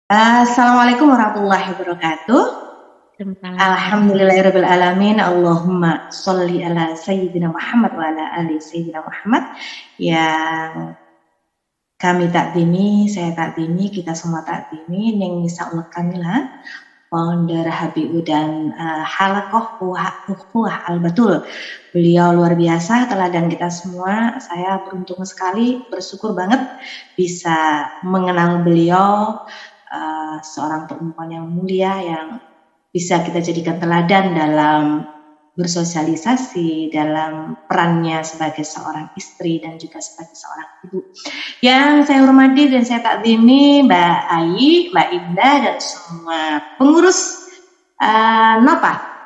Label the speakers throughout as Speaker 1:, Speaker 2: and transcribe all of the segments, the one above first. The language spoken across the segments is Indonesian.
Speaker 1: Assalamualaikum warahmatullahi wabarakatuh.
Speaker 2: Tentang
Speaker 1: Alhamdulillahirabbil alamin. Allahumma sholli ala sayyidina Muhammad wa ala ali sayyidina Muhammad. Yang kami takdimi, saya takdimi, kita semua takdimi ning Misaul Kamila, founder HBU dan Halakoh Ukhuwah Al-Batul. Beliau luar biasa, teladan kita semua. Saya beruntung sekali, bersyukur banget bisa mengenal beliau, seorang perempuan yang mulia yang bisa kita jadikan teladan dalam bersosialisasi, dalam perannya sebagai seorang istri dan juga sebagai seorang ibu. Yang saya hormati dan saya takdimi Mbak Ai, Mbak Indah dan semua pengurus Nova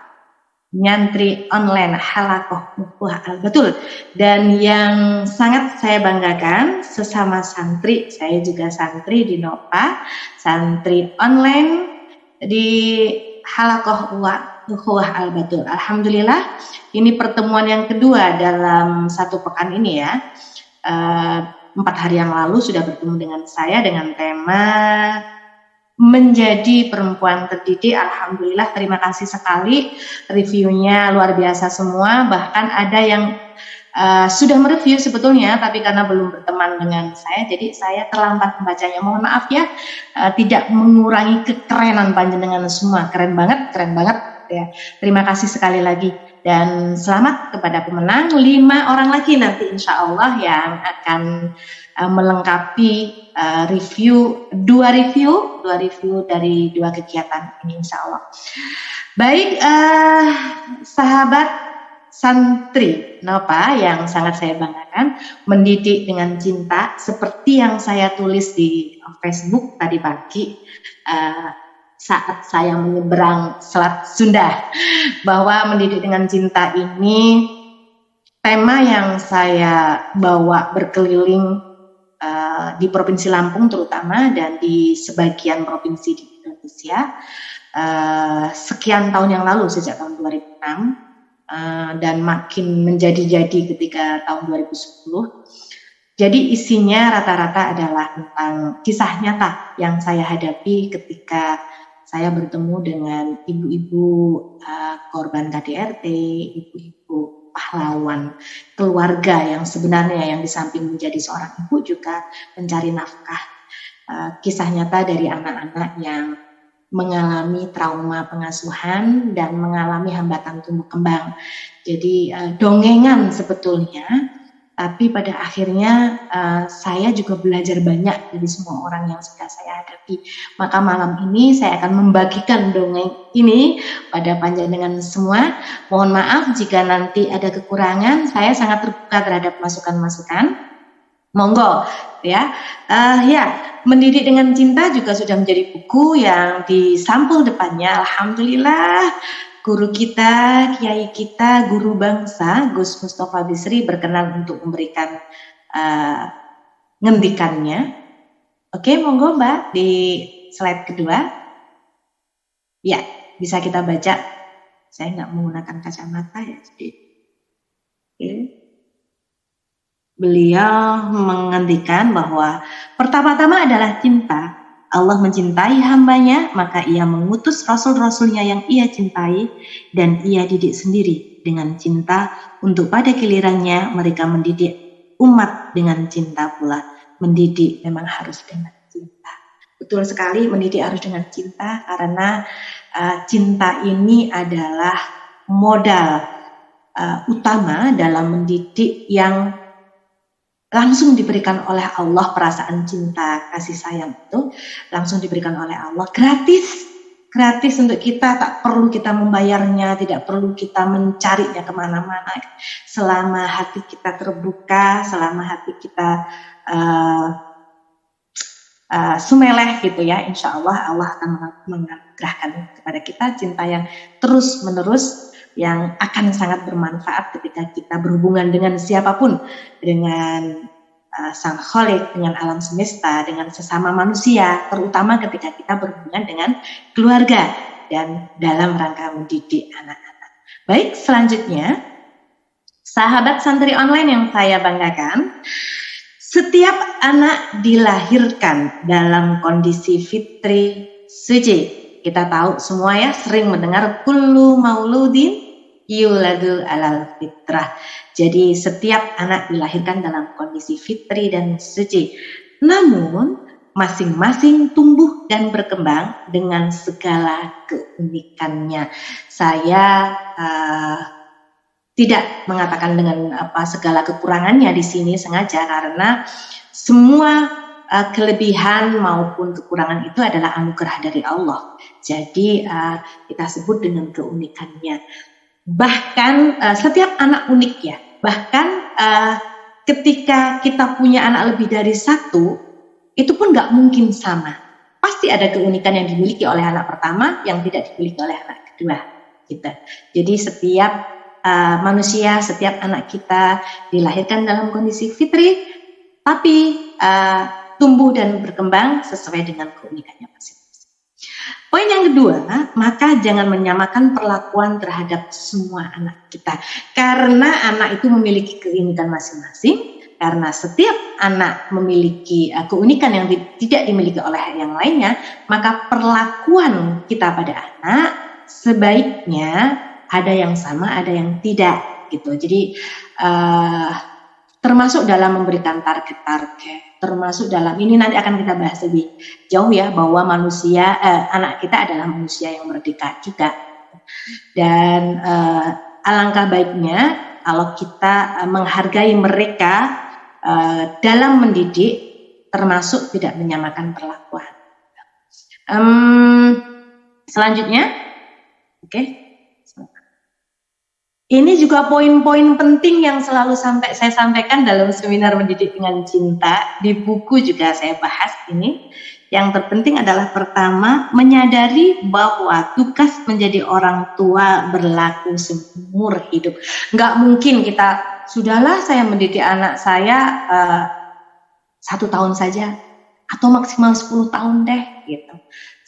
Speaker 1: Nyantri Online Halakoh Ukhuwah Al-Batul. Dan yang sangat saya banggakan, sesama santri, saya juga santri di Nova, santri online di Halakoh Ukhuwah Al-Batul. Alhamdulillah, ini pertemuan yang kedua dalam satu pekan ini ya. 4 hari yang lalu sudah bertemu dengan saya dengan tema menjadi perempuan terdidik. Alhamdulillah, terima kasih sekali, reviewnya luar biasa semua. Bahkan ada yang sudah mereview sebetulnya, tapi karena belum berteman dengan saya, jadi saya terlambat membacanya. Mohon maaf ya, tidak mengurangi kekerenan panjenengan semua. Keren banget ya. Terima kasih sekali lagi. Dan selamat kepada pemenang 5 orang lagi nanti insya Allah yang akan melengkapi dua review dari 2 kegiatan ini insya Allah. Baik, sahabat santri Nova yang sangat saya banggakan, mendidik dengan cinta seperti yang saya tulis di Facebook tadi pagi saat saya menyeberang Selat Sunda, bahwa mendidik dengan cinta ini tema yang saya bawa berkeliling di Provinsi Lampung terutama dan di sebagian provinsi di Indonesia sekian tahun yang lalu, sejak tahun 2006. Dan makin menjadi-jadi ketika tahun 2010. Jadi isinya rata-rata adalah tentang kisah nyata yang saya hadapi ketika saya bertemu dengan ibu-ibu korban KDRT, ibu-ibu pahlawan keluarga yang sebenarnya yang di samping menjadi seorang ibu juga mencari nafkah. Kisah nyata dari anak-anak yang mengalami trauma pengasuhan dan mengalami hambatan tumbuh kembang. Jadi dongengan sebetulnya, tapi pada akhirnya saya juga belajar banyak dari semua orang yang sudah saya hadapi. Maka malam ini saya akan membagikan dongeng ini pada panjenengan semua. Mohon maaf jika nanti ada kekurangan, saya sangat terbuka terhadap masukan-masukan. Monggo ya. Mendidik dengan cinta juga sudah menjadi buku yang di sampul depannya. Alhamdulillah, guru kita, kiai kita, guru bangsa Gus Mustafa Bisri berkenan untuk memberikan ngendikannya. Oke, monggo Mbak di slide kedua. Ya, bisa kita baca. Saya nggak menggunakan kacamata ya, jadi. Oke. Beliau mengendikan bahwa pertama-tama adalah cinta. Allah mencintai hambanya, maka ia mengutus rasul-rasulnya yang ia cintai dan ia didik sendiri dengan cinta untuk pada gilirannya mereka mendidik umat dengan cinta pula. Mendidik memang harus dengan cinta. Betul sekali, mendidik harus dengan cinta karena cinta ini adalah modal utama dalam mendidik yang langsung diberikan oleh Allah. Perasaan cinta, kasih sayang itu langsung diberikan oleh Allah, gratis untuk kita, tak perlu kita membayarnya, tidak perlu kita mencarinya kemana-mana. Selama hati kita terbuka, selama hati kita sumeleh gitu ya, insya Allah Allah akan menganugerahkan kepada kita cinta yang terus menerus, yang akan sangat bermanfaat ketika kita berhubungan dengan siapapun, dengan Sang Khalik, dengan alam semesta, dengan sesama manusia, terutama ketika kita berhubungan dengan keluarga dan dalam rangka mendidik anak-anak. Baik, selanjutnya, sahabat santri online yang saya banggakan, Setiap anak dilahirkan dalam kondisi fitri suci. Kita tahu semua ya, sering mendengar kullu mauludin yuladu alal fitrah. Jadi setiap anak dilahirkan dalam kondisi fitri dan suci. Namun masing-masing tumbuh dan berkembang dengan segala keunikannya. Saya tidak mengatakan dengan segala kekurangannya di sini sengaja, karena semua kelebihan maupun kekurangan itu adalah anugerah dari Allah. Jadi kita sebut dengan keunikannya. Bahkan setiap anak unik ya. Bahkan ketika kita punya anak lebih dari satu, itu pun nggak mungkin sama. Pasti ada keunikan yang dimiliki oleh anak pertama yang tidak dimiliki oleh anak kedua. Gitu. Jadi setiap manusia, setiap anak kita dilahirkan dalam kondisi fitri, tapi tumbuh dan berkembang sesuai dengan keunikannya masing-masing. Poin yang kedua, maka jangan menyamakan perlakuan terhadap semua anak kita. Karena anak itu memiliki keunikan masing-masing, karena setiap anak memiliki keunikan yang tidak dimiliki oleh yang lainnya, maka perlakuan kita pada anak sebaiknya ada yang sama, ada yang tidak gitu. Jadi termasuk dalam memberikan target-target, termasuk dalam ini nanti akan kita bahas lebih jauh ya, bahwa manusia anak kita adalah manusia yang merdeka juga. Dan alangkah baiknya kalau kita menghargai mereka dalam mendidik, termasuk tidak menyamakan perlakuan. Selanjutnya, oke. Ini juga poin-poin penting yang selalu saya sampaikan dalam seminar mendidik dengan cinta. Di buku juga saya bahas ini. Yang terpenting adalah pertama, menyadari bahwa tugas menjadi orang tua berlaku seumur hidup. Nggak mungkin kita, sudahlah saya mendidik anak saya 1 tahun saja, atau maksimal 10 tahun deh gitu.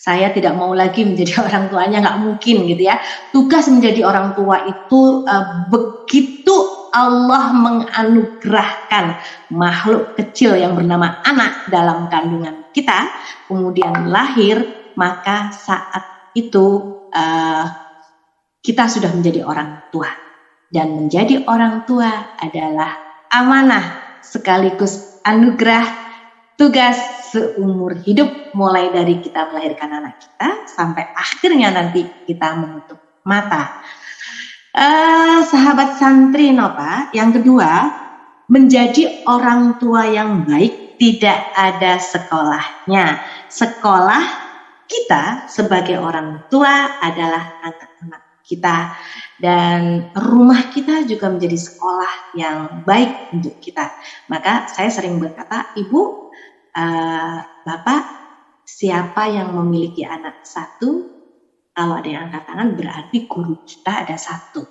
Speaker 1: Saya tidak mau lagi menjadi orang tuanya, nggak mungkin gitu ya. Tugas menjadi orang tua itu begitu Allah menganugerahkan makhluk kecil yang bernama anak dalam kandungan kita, kemudian lahir, maka saat itu kita sudah menjadi orang tua. Dan menjadi orang tua adalah amanah sekaligus anugerah, tugas seumur hidup, mulai dari kita melahirkan anak kita sampai akhirnya nanti kita menutup mata. Sahabat santri Nova, yang kedua, menjadi orang tua yang baik tidak ada sekolahnya. Sekolah kita sebagai orang tua adalah anak-anak kita, dan rumah kita juga menjadi sekolah yang baik untuk kita. Maka saya sering berkata, Ibu, Bapak, siapa yang memiliki anak satu, kalau ada yang angkat tangan berarti guru kita ada satu.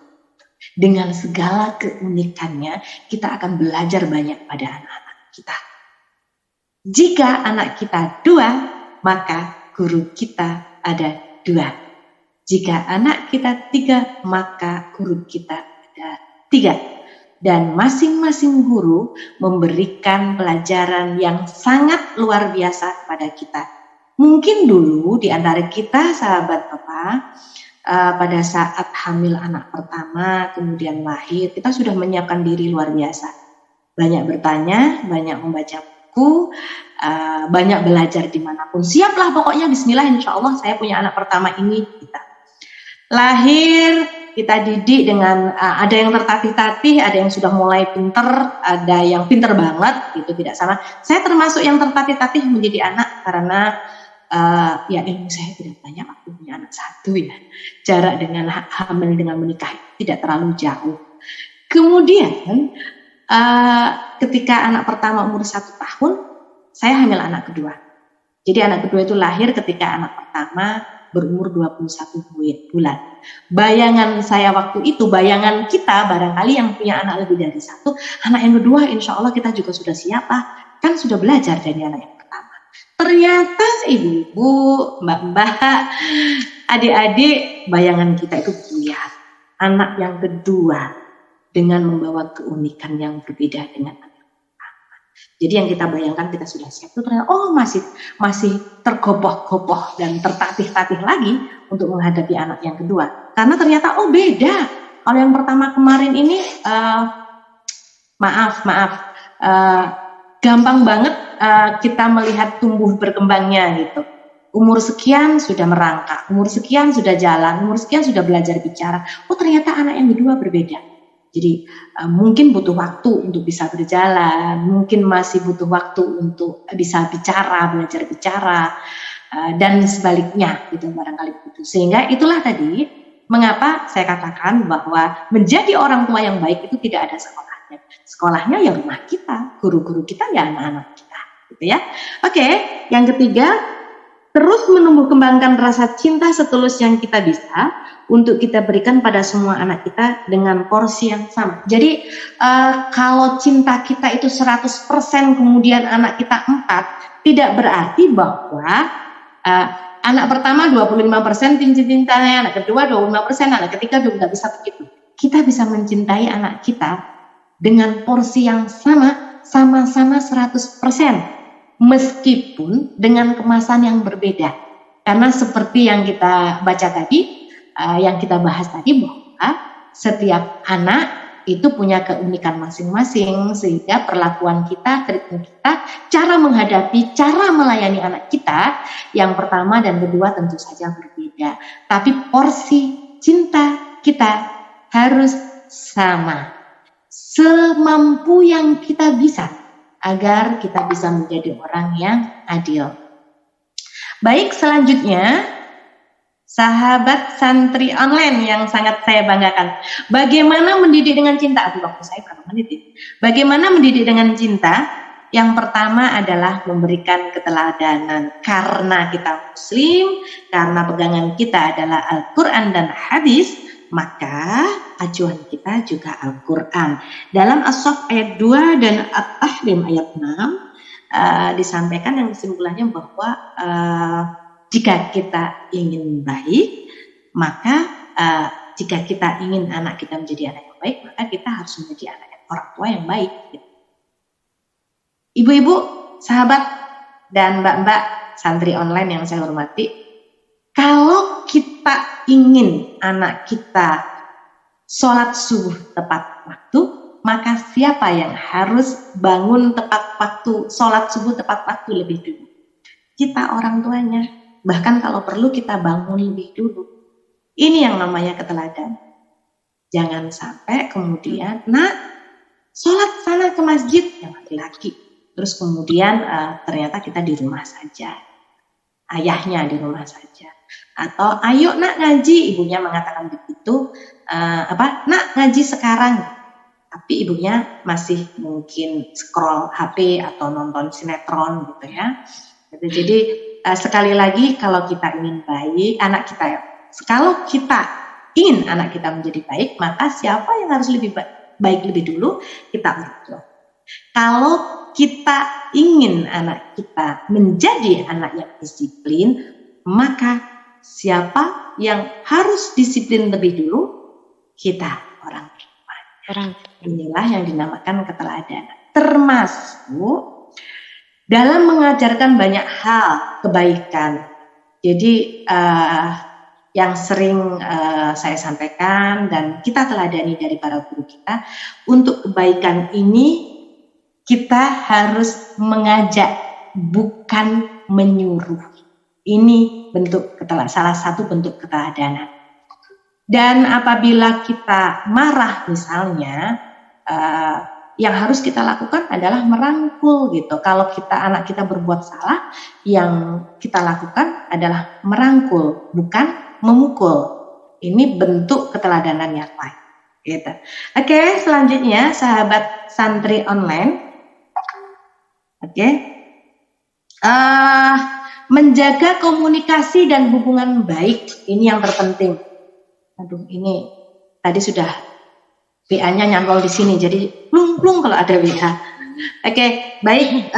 Speaker 1: Dengan segala keunikannya, kita akan belajar banyak pada anak-anak kita. Jika anak kita 2, maka guru kita ada 2. Jika anak kita 3, maka guru kita ada 3. Dan masing-masing guru memberikan pelajaran yang sangat luar biasa kepada kita. Mungkin dulu di antara kita, sahabat Bapak, pada saat hamil anak pertama, kemudian lahir, kita sudah menyiapkan diri luar biasa. Banyak bertanya, banyak membaca buku, banyak belajar dimanapun. Siaplah pokoknya, bismillah, insya Allah saya punya anak pertama ini. Kita lahir, kita didik dengan ada yang tertatih-tatih, ada yang sudah mulai pinter, ada yang pinter banget, gitu, tidak sama. Saya termasuk yang tertatih-tatih menjadi anak karena ya ilmu saya tidak banyak, aku punya anak satu ya. Jarak dengan hamil dengan menikah tidak terlalu jauh. Kemudian ketika anak pertama umur 1 tahun, saya hamil anak kedua. Jadi anak kedua itu lahir ketika anak pertama berumur 21 bulan. Bayangan saya waktu itu, bayangan kita barangkali yang punya anak lebih dari 1, anak yang kedua insya Allah kita juga sudah siap, kan sudah belajar dari anak yang pertama. Ternyata ibu-ibu, mbak-mbak, adik-adik, bayangan kita itu buyar. Anak yang kedua dengan membawa keunikan yang berbeda dengan anak pertama. Jadi yang kita bayangkan kita sudah siap itu ternyata masih tergopoh-gopoh dan tertatih-tatih lagi untuk menghadapi anak yang kedua. Karena ternyata beda. Kalau yang pertama kemarin ini gampang banget kita melihat tumbuh berkembangnya gitu. Umur sekian sudah merangkak, umur sekian sudah jalan, umur sekian sudah belajar bicara. Ternyata anak yang kedua berbeda. Jadi mungkin butuh waktu untuk bisa berjalan, mungkin masih butuh waktu untuk bisa bicara, belajar bicara, dan sebaliknya gitu barangkali begitu. Sehingga itulah tadi mengapa saya katakan bahwa menjadi orang tua yang baik itu tidak ada sekolahnya. Sekolahnya ya rumah kita, guru-guru kita ya anak-anak kita, gitu ya. Oke, yang ketiga, terus menumbuh kembangkan rasa cinta setulus yang kita bisa untuk kita berikan pada semua anak kita dengan porsi yang sama. Jadi kalau cinta kita itu 100% kemudian anak kita 4, tidak berarti bahwa anak pertama 25% cintanya, anak kedua 25%, anak ketiga juga bisa begitu. Kita bisa mencintai anak kita dengan porsi yang sama-sama 100%, meskipun dengan kemasan yang berbeda. Karena seperti yang kita baca tadi, yang kita bahas tadi, bahwa setiap anak itu punya keunikan masing-masing, sehingga perlakuan kita, treatment kita, cara menghadapi, cara melayani anak kita yang pertama dan kedua tentu saja berbeda. Tapi porsi cinta kita harus sama, semampu yang kita bisa, agar kita bisa menjadi orang yang adil. Baik, selanjutnya sahabat santri online yang sangat saya banggakan. Bagaimana mendidik dengan cinta? Waktu saya berapa menit ya? Bagaimana mendidik dengan cinta? Yang pertama adalah memberikan keteladanan. Karena kita muslim, karena pegangan kita adalah Al-Quran dan hadis, maka acuan kita juga Al-Quran. Dalam As-Saff ayat 2 dan At-Tahrim ayat 6 disampaikan yang kesimpulannya bahwa jika kita ingin baik, maka jika kita ingin anak kita menjadi anak yang baik, maka kita harus menjadi orang tua yang baik. Ibu-ibu, sahabat, dan mbak-mbak santri online yang saya hormati, kalau kita ingin anak kita sholat subuh tepat waktu, maka siapa yang harus bangun tepat waktu, sholat subuh tepat waktu lebih dulu? Kita, orang tuanya. Bahkan kalau perlu kita bangun lebih dulu. Ini yang namanya keteladanan. Jangan sampai kemudian, nak, sholat sana ke masjid, yang laki-laki. Terus kemudian ternyata kita di rumah saja. Ayahnya di rumah saja. Atau ayo nak ngaji, ibunya mengatakan begitu. Nak ngaji sekarang. Tapi ibunya masih mungkin scroll HP atau nonton sinetron gitu ya. Jadi sekali lagi, kalau kita ingin baik anak kita, kalau kita ingin anak kita menjadi baik, maka siapa yang harus lebih baik lebih dulu? Kita orang tua. Kalau kita ingin anak kita menjadi anak yang disiplin, maka siapa yang harus disiplin lebih dulu? Kita, orang tua. Inilah yang dinamakan keteladanan. Termasuk dalam mengajarkan banyak hal kebaikan. Jadi yang sering saya sampaikan dan kita teladani dari para guru kita, untuk kebaikan ini kita harus mengajak, bukan menyuruh. Ini salah satu bentuk keteladanan. Dan apabila kita marah misalnya, yang harus kita lakukan adalah merangkul gitu. Kalau anak kita berbuat salah, yang kita lakukan adalah merangkul, bukan memukul. Ini bentuk keteladanan yang lain. Gitu. Oke, selanjutnya sahabat santri online. Oke. Menjaga komunikasi dan hubungan baik, ini yang terpenting. Aduh, ini tadi sudah WA-nya nyantol di sini, jadi plung-plung kalau ada WA. Oke, baik.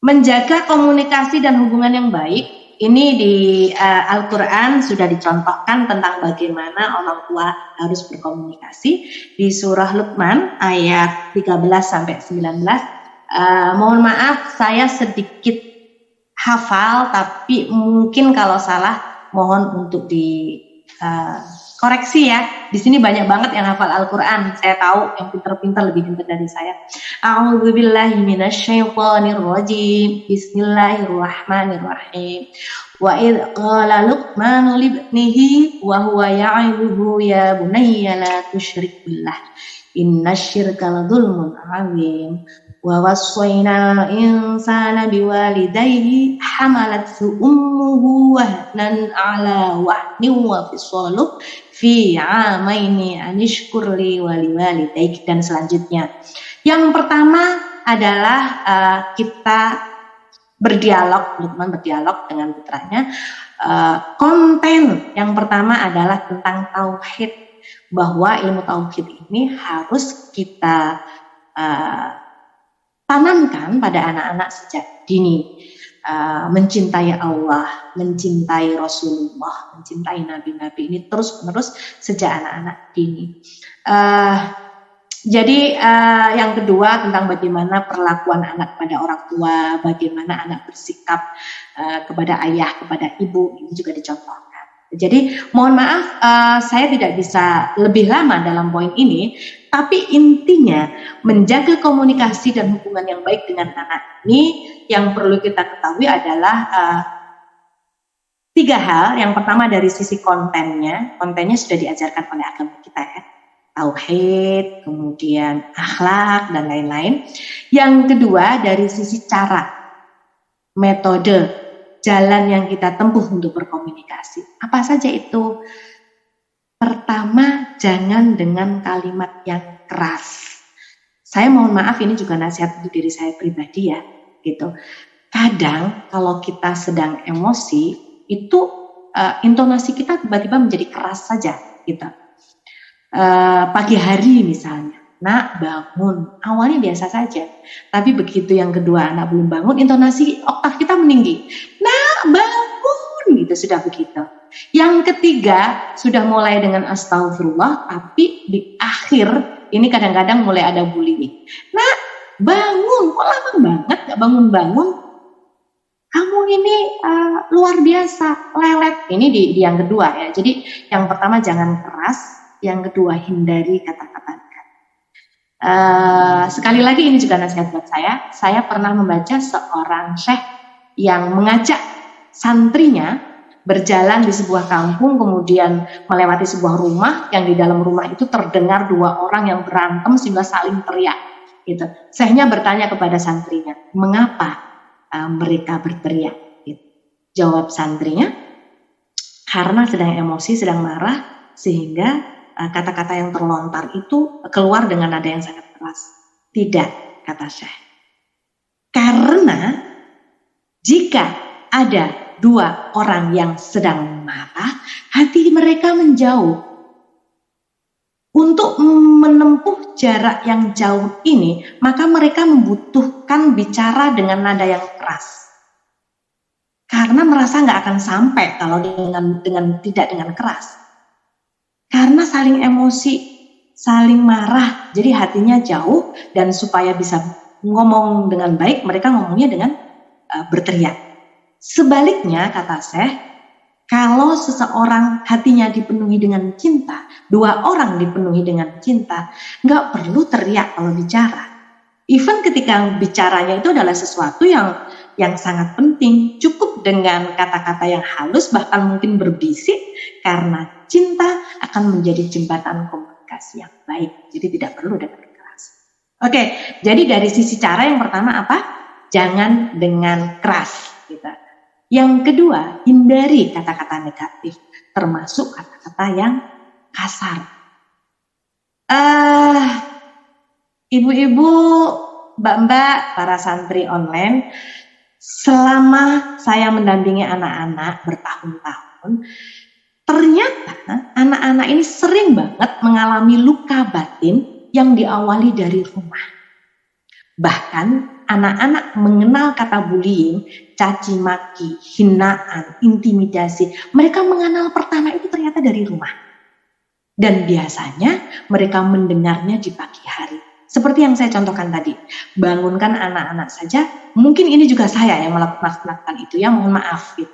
Speaker 1: Menjaga komunikasi dan hubungan yang baik ini di Al-Quran sudah dicontohkan tentang bagaimana orang tua harus berkomunikasi di surah Luqman ayat 13 sampai 19. Mohon maaf saya sedikit hafal, tapi mungkin kalau salah mohon untuk koreksi ya. Di sini banyak banget yang hafal Al-Quran. Saya tahu yang pintar-pintar lebih pintar dari saya. A'udzubillahi minasyaitonirrajim. Bismillahirrahmanirrahim. Wa idh qala Luqmanu libnihi wa huwa ya'iduhu ya bunayya la tusyrik billah. Innasyirka ladzulmun 'adzim. Wa wassayna insana biwalidayhi hamalathu ummuhu wahnan 'ala wahnin wa fisaluhu fi 'amaini anishkur li wa liwalidayk, dan selanjutnya. Yang pertama adalah kita berdialog, Luqman berdialog dengan putranya. Konten yang pertama adalah tentang tauhid, bahwa ilmu tauhid ini harus kita tanamkan pada anak-anak sejak dini. Mencintai Allah, mencintai Rasulullah, mencintai nabi-nabi ini terus-menerus sejak anak-anak dini. Jadi yang kedua tentang bagaimana perlakuan anak pada orang tua, bagaimana anak bersikap kepada ayah, kepada ibu, ini juga dicontohkan. Jadi mohon maaf saya tidak bisa lebih lama dalam poin ini, tapi intinya menjaga komunikasi dan hubungan yang baik dengan anak ini yang perlu kita ketahui adalah 3 hal. Yang pertama dari sisi kontennya sudah diajarkan oleh agama kita ya, tauhid, kemudian akhlak dan lain-lain. Yang kedua dari sisi cara, metode, jalan yang kita tempuh untuk berkomunikasi. Apa saja itu? Pertama, jangan dengan kalimat yang keras. Saya mohon maaf, ini juga nasihat untuk diri saya pribadi ya, gitu. Kadang kalau kita sedang emosi, itu intonasi kita tiba-tiba menjadi keras saja, gitu. Pagi hari misalnya, nak bangun, awalnya biasa saja, tapi begitu yang kedua anak belum bangun, intonasi oktav kita meninggi, nak bangun, gitu, sudah begitu. Yang ketiga sudah mulai dengan astagfirullah, tapi di akhir ini kadang-kadang mulai ada bullying. Nak bangun, kok lama banget gak bangun-bangun, kamu ini luar biasa, lelet. Ini di yang kedua ya. Jadi yang pertama jangan keras, yang kedua hindari kata-kata nekat. Sekali lagi ini juga nasihat buat saya. Saya pernah membaca seorang syekh yang mengajak santrinya berjalan di sebuah kampung, kemudian melewati sebuah rumah yang di dalam rumah itu terdengar 2 orang yang berantem sehingga saling teriak. Gitu. Syekhnya bertanya kepada santrinya, mengapa mereka berteriak? Gitu. Jawab santrinya, karena sedang emosi, sedang marah, sehingga kata-kata yang terlontar itu keluar dengan nada yang sangat keras. Tidak, kata Syekh. Karena jika ada 2 orang yang sedang marah, hati mereka menjauh. Untuk menempuh jarak yang jauh ini, maka mereka membutuhkan bicara dengan nada yang keras. Karena merasa nggak akan sampai kalau tidak dengan keras. Karena saling emosi, saling marah, jadi hatinya jauh, dan supaya bisa ngomong dengan baik, mereka ngomongnya dengan berteriak. Sebaliknya, kata Syekh, kalau seseorang hatinya dipenuhi dengan cinta, 2 orang dipenuhi dengan cinta, nggak perlu teriak kalau bicara. Even ketika bicaranya itu adalah sesuatu yang sangat penting, cukup dengan kata-kata yang halus, bahkan mungkin berbisik, karena cinta akan menjadi jembatan komunikasi yang baik. Jadi tidak perlu dengan keras. Oke, jadi dari sisi cara yang pertama apa? Jangan dengan keras. Gitu. Yang kedua, hindari kata-kata negatif, termasuk kata-kata yang kasar. Ibu-ibu, mbak-mbak, para santri online, selama saya mendampingi anak-anak bertahun-tahun, ternyata anak-anak ini sering banget mengalami luka batin yang diawali dari rumah. Bahkan anak-anak mengenal kata bullying, caci maki, hinaan, intimidasi. Mereka mengenal pertama itu ternyata dari rumah. Dan biasanya mereka mendengarnya di pagi hari. Seperti yang saya contohkan tadi, bangunkan anak-anak saja. Mungkin ini juga saya yang melakukan itu ya, mohon maaf gitu.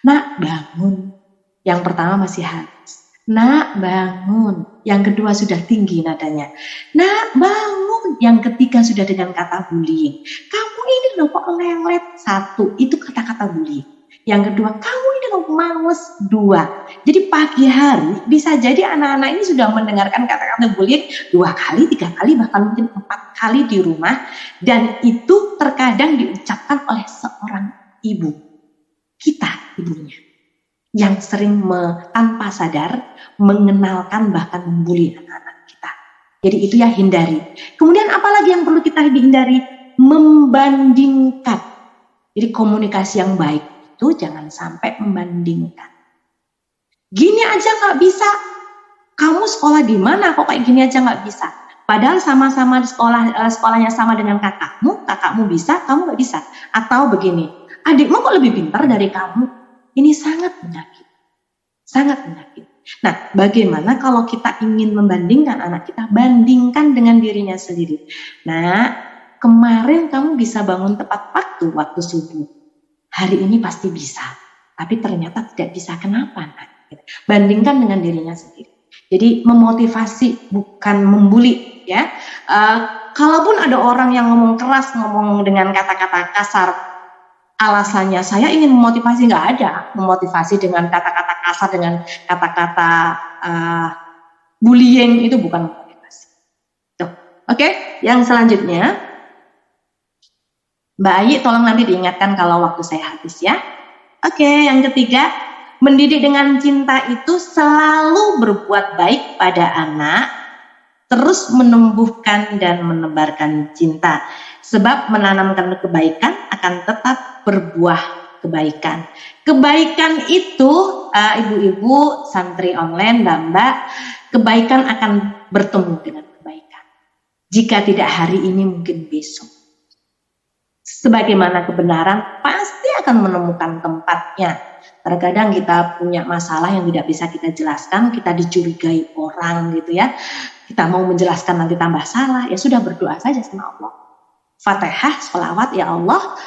Speaker 1: Nak, bangun. Yang pertama masih halus. Nak, bangun. Yang kedua sudah tinggi nadanya. Nak, bangun. Yang ketiga sudah dengan kata bullying. Kamu ini loh kok lelet. Satu, itu kata-kata bullying. Yang kedua, kamu ini loh males. Dua. Jadi pagi hari bisa jadi anak-anak ini sudah mendengarkan kata-kata bullying 2 kali, 3 kali, bahkan mungkin 4 kali di rumah. Dan itu terkadang diucapkan oleh seorang ibu. Kita ibunya. Yang sering tanpa sadar mengenalkan bahkan membuli anak-anak kita. Jadi itu ya hindari. Kemudian apalagi yang perlu kita hindari? Membandingkan. Jadi komunikasi yang baik itu jangan sampai membandingkan. Gini aja nggak bisa. Kamu sekolah di mana kok kayak gini aja nggak bisa? Padahal sama-sama di sekolahnya sama dengan kakakmu bisa, kamu nggak bisa. Atau begini, adikmu kok lebih pintar dari kamu? Ini sangat menyakiti. Sangat menyakiti. Nah, bagaimana kalau kita ingin membandingkan anak kita? Bandingkan dengan dirinya sendiri. Nah, kemarin kamu bisa bangun tepat waktu subuh. Hari ini pasti bisa. Tapi ternyata tidak bisa. Kenapa? Nah, bandingkan dengan dirinya sendiri. Jadi memotivasi bukan membuli ya. Kalaupun ada orang yang ngomong keras, ngomong dengan kata-kata kasar, alasannya saya ingin memotivasi, nggak ada. Memotivasi dengan kata-kata kasar, dengan kata-kata bullying itu bukan motivasi. Oke, yang selanjutnya, Mbak Ayi tolong nanti diingatkan kalau waktu saya habis ya. Oke, yang ketiga, mendidik dengan cinta itu selalu berbuat baik pada anak, terus menumbuhkan dan menebarkan cinta. Sebab menanamkan kebaikan akan tetap berbuah kebaikan. Kebaikan itu, ibu-ibu, santri online, Mbak, kebaikan akan bertemu dengan kebaikan. Jika tidak hari ini, mungkin besok. Sebagaimana kebenaran pasti akan menemukan tempatnya. Terkadang kita punya masalah yang tidak bisa kita jelaskan, kita dicurigai orang gitu ya. Kita mau menjelaskan nanti tambah salah, ya sudah berdoa saja sama Allah. Fatihah, sholawat, ya Allah,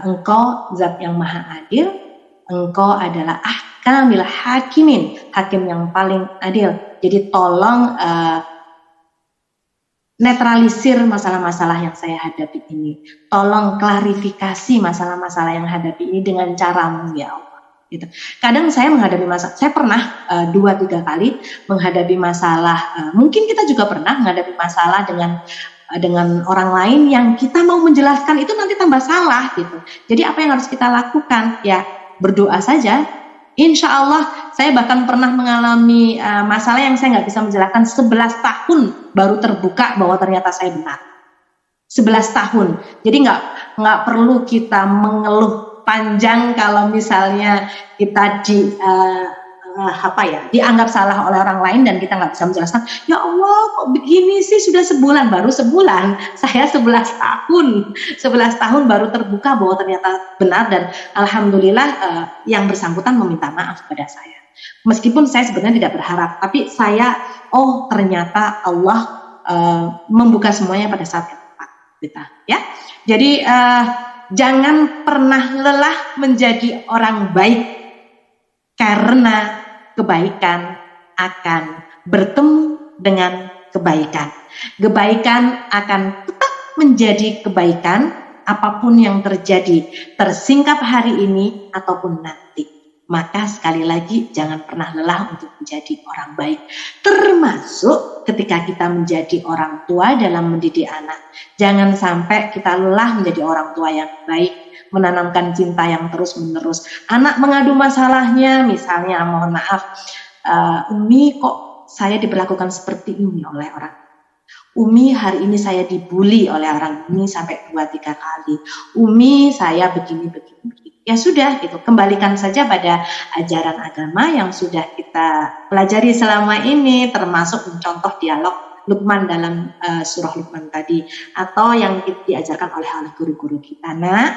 Speaker 1: Engkau zat yang maha adil, Engkau adalah ahkamil hakimin, hakim yang paling adil. Jadi tolong netralisir masalah-masalah yang saya hadapi ini. Tolong klarifikasi masalah-masalah yang hadapi ini dengan caramu ya Allah. Gitu. Kadang saya menghadapi masalah, saya pernah 2-3 kali menghadapi masalah, mungkin kita juga pernah menghadapi masalah dengan orang lain yang kita mau menjelaskan itu nanti tambah salah gitu. Jadi apa yang harus kita lakukan? Ya berdoa saja. Insya Allah saya bahkan pernah mengalami masalah yang saya nggak bisa menjelaskan 11 tahun baru terbuka bahwa ternyata saya benar. 11 tahun. Jadi nggak perlu kita mengeluh panjang kalau misalnya kita dianggap salah oleh orang lain dan kita nggak bisa menjelaskan. Ya Allah kok begini sih, sudah sebulan, baru sebulan. Saya 11 tahun baru terbuka bahwa ternyata benar, dan alhamdulillah yang bersangkutan meminta maaf kepada saya. Meskipun saya sebenarnya tidak berharap, tapi saya ternyata Allah membuka semuanya pada saat yang tepat kita ya. Jadi jangan pernah lelah menjadi orang baik, karena kebaikan akan bertemu dengan kebaikan. Kebaikan akan tetap menjadi kebaikan apapun yang terjadi, tersingkap hari ini ataupun nanti. Maka sekali lagi jangan pernah lelah untuk menjadi orang baik. Termasuk ketika kita menjadi orang tua dalam mendidik anak. Jangan sampai kita lelah menjadi orang tua yang baik, menanamkan cinta yang terus-menerus. Anak mengadu masalahnya, misalnya mohon maaf, Umi kok saya diperlakukan seperti ini oleh orang. Umi hari ini saya dibully oleh orang ini sampai 2-3 kali. Umi saya begini. Ya sudah, gitu. Kembalikan saja pada ajaran agama yang sudah kita pelajari selama ini, termasuk mencontoh dialog Luqman dalam surah Luqman tadi, atau yang diajarkan oleh guru-guru kita. Nah,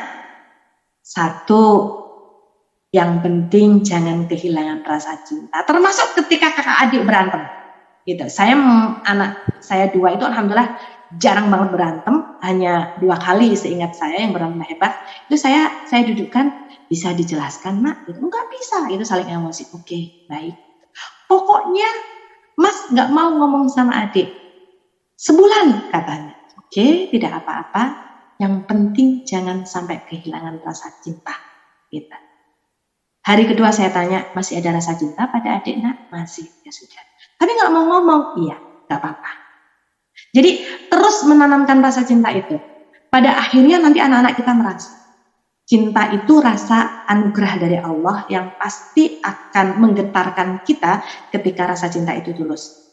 Speaker 1: satu, yang penting jangan kehilangan rasa cinta. Termasuk ketika kakak adik berantem. Gitu. Anak saya 2 itu alhamdulillah jarang banget berantem, hanya 2 kali seingat saya yang berantem hebat. Itu saya dudukkan, bisa dijelaskan nak? Gitu. Enggak bisa, itu saling emosi. Oke, baik. Pokoknya Mas nggak mau ngomong sama adik. Sebulan katanya. Oke, tidak apa-apa. Yang penting jangan sampai kehilangan rasa cinta. Gitu. Hari kedua saya tanya, masih ada rasa cinta pada adik nak? Masih, ya sudah. Tapi nggak mau ngomong, iya, nggak apa-apa. Jadi terus menanamkan rasa cinta itu. Pada akhirnya nanti anak-anak kita merasa cinta itu rasa anugerah dari Allah yang pasti akan menggetarkan kita ketika rasa cinta itu tulus.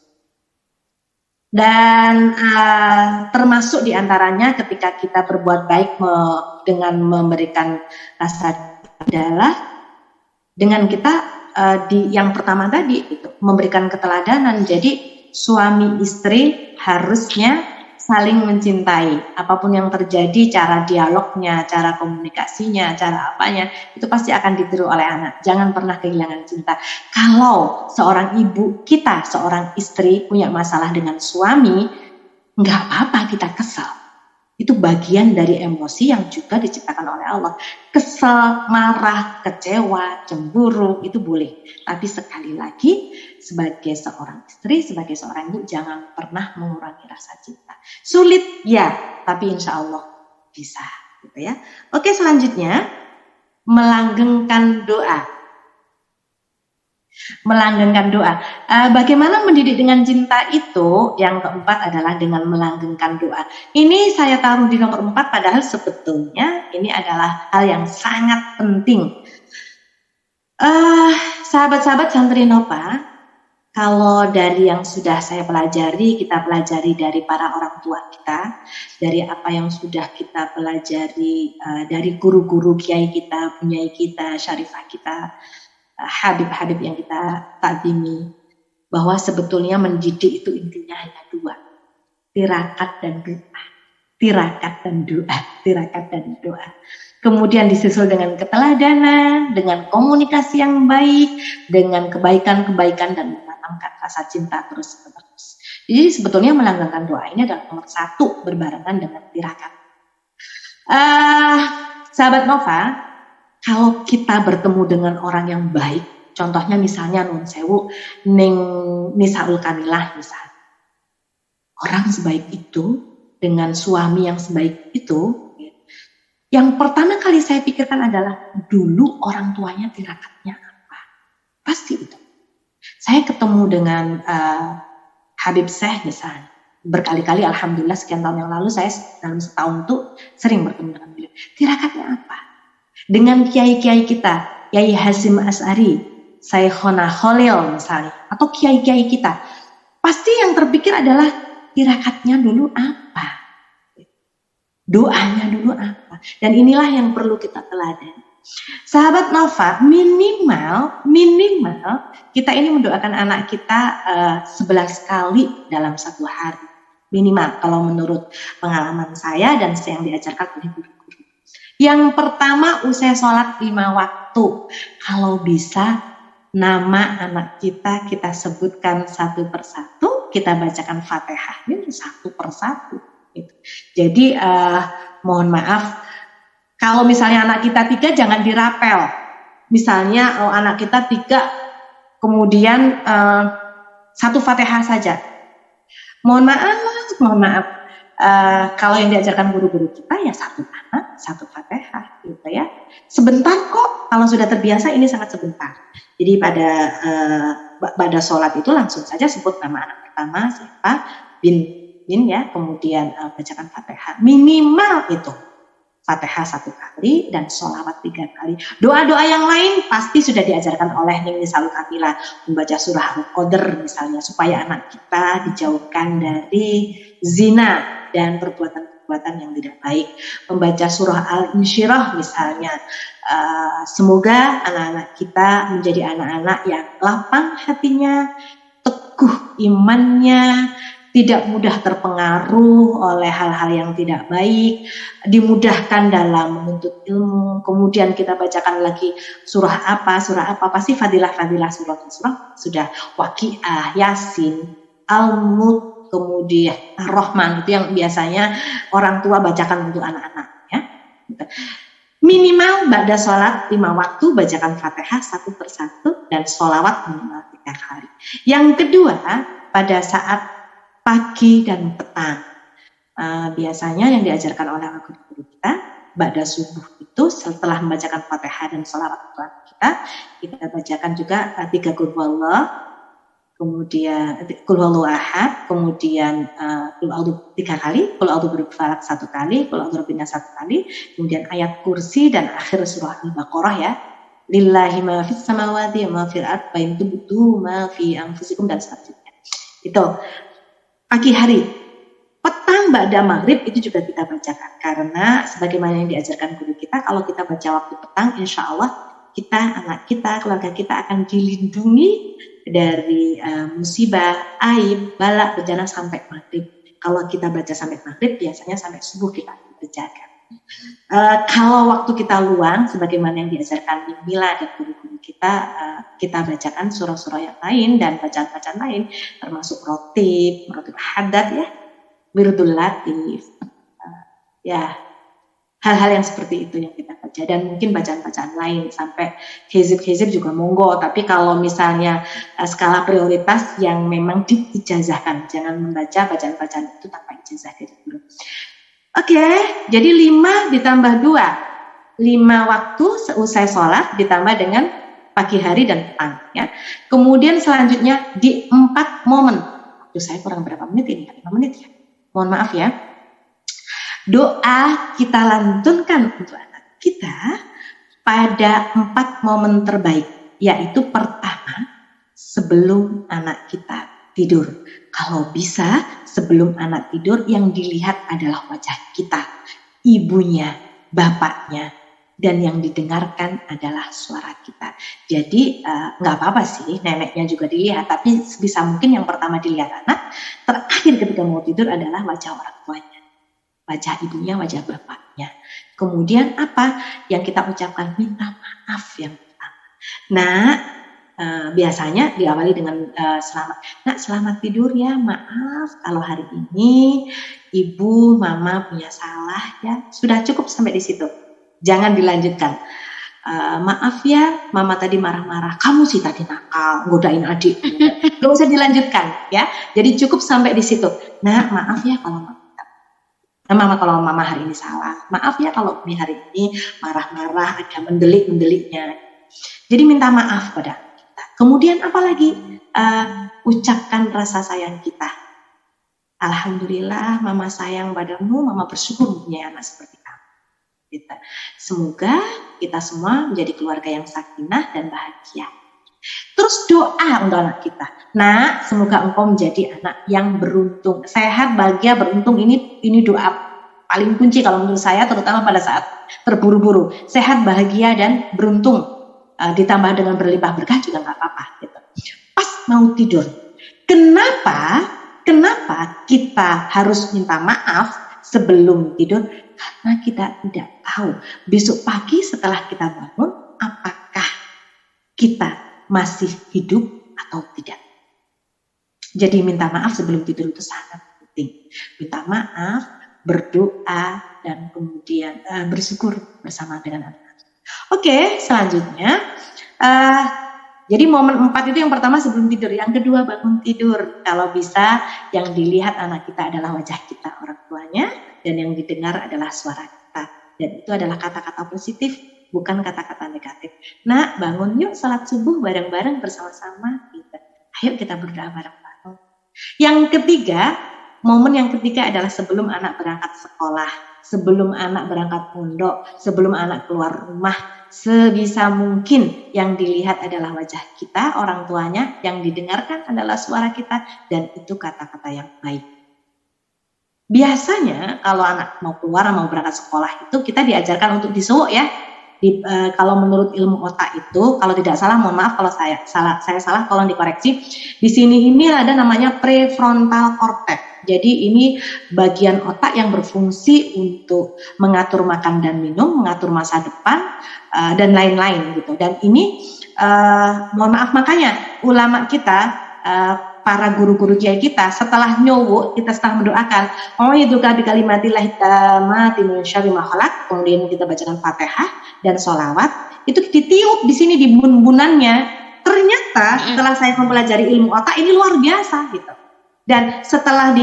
Speaker 1: Dan termasuk diantaranya ketika kita berbuat baik dengan memberikan rasa adalah dengan kita yang pertama tadi itu memberikan keteladanan. Jadi suami istri harusnya saling mencintai. Apapun yang terjadi, cara dialognya, cara komunikasinya, cara apanya, itu pasti akan ditiru oleh anak. Jangan pernah kehilangan cinta. Kalau seorang ibu kita, seorang istri punya masalah dengan suami, nggak apa-apa kita kesal. Itu bagian dari emosi yang juga diciptakan oleh Allah. Kesel, marah, kecewa, cemburu, itu boleh. Tapi sekali lagi, sebagai seorang istri, sebagai seorang ibu, jangan pernah mengurangi rasa cinta. Sulit, ya, tapi insya Allah bisa. Gitu ya. Oke, selanjutnya, melanggengkan doa. Melanggengkan doa. Bagaimana mendidik dengan cinta itu? Yang keempat adalah dengan melanggengkan doa. Ini saya taruh di nomor 4, padahal sebetulnya ini adalah hal yang sangat penting. Sahabat-sahabat santri Nova, kalau dari yang sudah saya pelajari, kita pelajari dari para orang tua kita, dari apa yang sudah kita pelajari dari guru-guru kiai kita, punyai kita, syarifah kita, habib-habib yang kita takdimi, bahwa sebetulnya mendidik itu intinya hanya 2, tirakat dan doa. Tirakat dan doa, tirakat dan doa. Kemudian disusul dengan keteladanan, dengan komunikasi yang baik, dengan kebaikan-kebaikan dan menanamkan rasa cinta terus-menerus. Jadi sebetulnya melanggengkan doa ini adalah nomor 1 berbarengan dengan tirakat. Sahabat Nova, kalau kita bertemu dengan orang yang baik, contohnya misalnya nun sewu, ning Nisaul Kamilah misalnya. Orang sebaik itu, dengan suami yang sebaik itu, yang pertama kali saya pikirkan adalah dulu orang tuanya tirakatnya apa. Pasti itu. Saya ketemu dengan Habib Syekh misalnya. Berkali-kali alhamdulillah sekian tahun yang lalu saya dalam setahun tuh sering bertemu dengan beliau. Tirakatnya apa? Dengan kiai-kiai kita, Kiai Hasyim Asy'ari, Syekhona Khalil misalnya, atau kiai-kiai kita, pasti yang terpikir adalah tirakatnya dulu apa, doanya dulu apa, dan inilah yang perlu kita teladani. Sahabat Nova, minimal kita ini mendoakan anak kita 11 kali dalam 1 hari, minimal kalau menurut pengalaman saya dan yang diajarkan oleh guru. Yang pertama, usai sholat 5 waktu. Kalau bisa, nama anak kita sebutkan satu persatu, kita bacakan Fatihah ini satu persatu. Gitu. Jadi, mohon maaf, kalau misalnya anak kita 3, jangan dirapel. Misalnya, anak kita 3, kemudian 1 Fatihah saja. Mohon maaf. Kalau yang diajarkan guru-guru kita ya 1 anak, 1 Fatihah gitu ya. Sebentar kok, kalau sudah terbiasa ini sangat sebentar. Jadi pada sholat itu langsung saja sebut nama anak pertama siapa, bin ya, kemudian bacakan Fatihah. Minimal itu Fatihah 1 kali dan sholawat 3 kali. Doa-doa yang lain pasti sudah diajarkan oleh Ning Nisaul Kamilah, membaca surah Al-Qadr misalnya, supaya anak kita dijauhkan dari zina dan perbuatan-perbuatan yang tidak baik. Membaca surah Al-Insyirah misalnya, semoga anak-anak kita menjadi anak-anak yang lapang hatinya, teguh imannya, tidak mudah terpengaruh oleh hal-hal yang tidak baik, dimudahkan dalam menuntut ilmu. Kemudian kita bacakan lagi surah apa, pasti fadilah-fadilah surah sudah Waqiah, Yasin, Al-Mulk, kemudian Ar-Rahman, itu yang biasanya orang tua bacakan untuk anak-anaknya. Minimal ba'da sholat 5 waktu bacakan Fatihah satu persatu dan sholawat minimal 3 kali. Yang kedua, pada saat pagi dan petang, biasanya yang diajarkan oleh guru kita ba'da subuh itu setelah membacakan Fatihah dan sholawat kita bacakan juga 3 qul huwallah, kemudian qul huwallahu ahad, kemudian qul a'udzu 3 kali, qul a'udzu birabbil falaq 1 kali, qul a'udzu birabbin nas 1 kali, kemudian ayat kursi dan akhir surah Al-Baqarah ya. Lillahi ma fis samawati wa ma fil ardh wa in tubdu ma fi anfusikum dan selanjutnya. Itu pagi hari. Petang ba'da maghrib itu juga kita bacakan karena sebagaimana yang diajarkan guru kita, kalau kita baca waktu petang insya Allah kita, anak kita, keluarga kita akan dilindungi dari musibah, aib, bala, bencana sampai maghrib. Kalau kita baca sampai maghrib, biasanya sampai subuh kita terjaga. Kalau waktu kita luang, sebagaimana yang diajarkan Mila dan guru-guru kita, kita bacakan surah-surah yang lain dan bacaan-bacaan lain, termasuk rotib hadat ya, wirdul latif, ya hal-hal yang seperti itu yang kita baca, dan mungkin bacaan-bacaan lain sampai hizib juga monggo, tapi kalau misalnya skala prioritas yang memang diijazahkan, jangan membaca bacaan-bacaan itu tanpa ijazah dari guru. Oke, jadi 5 ditambah 2, 5 waktu seusai sholat ditambah dengan pagi hari dan petang ya. Kemudian selanjutnya di 4 momen, waktu saya kurang berapa menit ini, 5 menit ya, mohon maaf ya. Doa kita lantunkan untuk anak kita pada 4 momen terbaik, yaitu pertama, sebelum anak kita tidur. Kalau bisa, sebelum anak tidur yang dilihat adalah wajah kita, ibunya, bapaknya, dan yang didengarkan adalah suara kita. Jadi nggak apa-apa sih neneknya juga dilihat, tapi sebisa mungkin yang pertama dilihat anak, terakhir ketika mau tidur adalah wajah orang tuanya. Wajah ibunya, wajah bapaknya. Kemudian apa yang kita ucapkan? Minta maaf yang pertama. Nah, biasanya diawali dengan selamat. Nak, selamat tidur ya, maaf kalau hari ini ibu, mama punya salah ya. Sudah cukup sampai di situ. Jangan dilanjutkan. Maaf ya, mama tadi marah-marah. Kamu sih tadi nakal, godain adik. Gak usah dilanjutkan ya. Jadi cukup sampai di situ. Nah, maaf ya kalau mama hari ini salah. Maaf ya kalau hari ini marah-marah, ada mendelik-mendeliknya. Jadi minta maaf pada kita. Kemudian apalagi ucapkan rasa sayang kita. Alhamdulillah mama sayang padamu, mama bersyukur punya anak seperti kamu. Gitu. Semoga kita semua menjadi keluarga yang sakinah dan bahagia. Terus doa untuk anak kita. Nah, semoga engkau menjadi anak yang beruntung, sehat, bahagia, beruntung. Ini doa paling kunci kalau menurut saya, terutama pada saat terburu-buru. Sehat, bahagia, dan beruntung. Ditambah dengan berlimpah berkah juga nggak apa-apa. Gitu. Pas mau tidur. Kenapa kita harus minta maaf sebelum tidur? Karena kita tidak tahu besok pagi setelah kita bangun, apakah kita masih hidup atau tidak. Jadi minta maaf sebelum tidur itu sangat penting. Minta maaf, berdoa, dan kemudian bersyukur bersama dengan anak. Oke, selanjutnya jadi momen 4 itu yang pertama sebelum tidur, yang kedua bangun tidur. Kalau bisa yang dilihat anak kita adalah wajah kita, orang tuanya, dan yang didengar adalah suara kita. Dan itu adalah kata-kata positif, bukan kata-kata negatif. Nah, bangun yuk salat subuh bareng-bareng bersama-sama. Gitu. Ayo kita berdoa bareng-bareng. Yang ketiga, momen yang ketiga adalah sebelum anak berangkat sekolah, sebelum anak berangkat pondok, sebelum anak keluar rumah. Sebisa mungkin yang dilihat adalah wajah kita, orang tuanya, yang didengarkan adalah suara kita, dan itu kata-kata yang baik. Biasanya kalau anak mau keluar, mau berangkat sekolah itu kita diajarkan untuk disuwuk ya. Kalau menurut ilmu otak itu, kalau tidak salah, mohon maaf kalau saya salah, tolong dikoreksi. Di sini ini ada namanya prefrontal cortex. Jadi ini bagian otak yang berfungsi untuk mengatur makan dan minum, mengatur masa depan, dan lain-lain gitu. Dan ini mohon maaf, makanya ulama kita, para guru-guru kiai kita, setelah nyowo kita setelah mendoakan itu bi kalimatillahi tammati min syarri ma khalaq, kemudian kita bacakan Fatihah dan sholawat, itu ditiup di sini di bun-bunannya. Ternyata setelah saya mempelajari ilmu otak ini luar biasa gitu. Dan setelah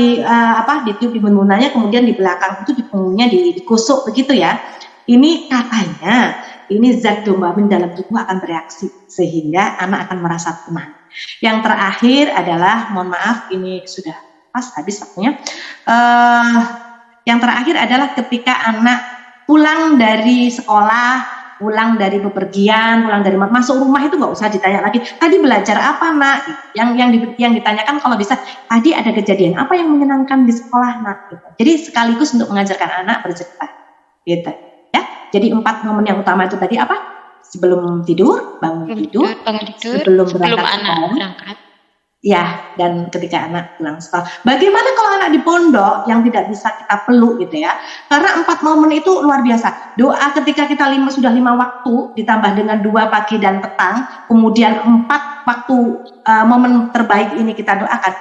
Speaker 1: ditiup di bun-bunannya, kemudian di belakang itu di punggungnya dikusuk begitu ya. Ini katanya ini zat dopamin dalam tubuh akan bereaksi sehingga anak akan merasa tenang. Yang terakhir adalah, mohon maaf ini sudah pas habis waktunya. Yang terakhir adalah ketika anak pulang dari sekolah, pulang dari bepergian, pulang dari masuk rumah, itu nggak usah ditanya lagi, tadi belajar apa nak? Yang ditanyakan kalau bisa, tadi ada kejadian apa yang menyenangkan di sekolah nak? Gitu. Jadi sekaligus untuk mengajarkan anak bercerita, gitu ya. Jadi 4 momen yang utama itu tadi apa? Sebelum tidur, bangun tidur, sebelum anak berangkat. Ya, dan ketika anak pulang sekolah. Bagaimana kalau anak di pondok yang tidak bisa kita peluk gitu ya? Karena 4 momen itu luar biasa. Doa ketika kita sudah 5 waktu ditambah dengan 2 pagi dan petang, kemudian 4 waktu momen terbaik ini kita doakan.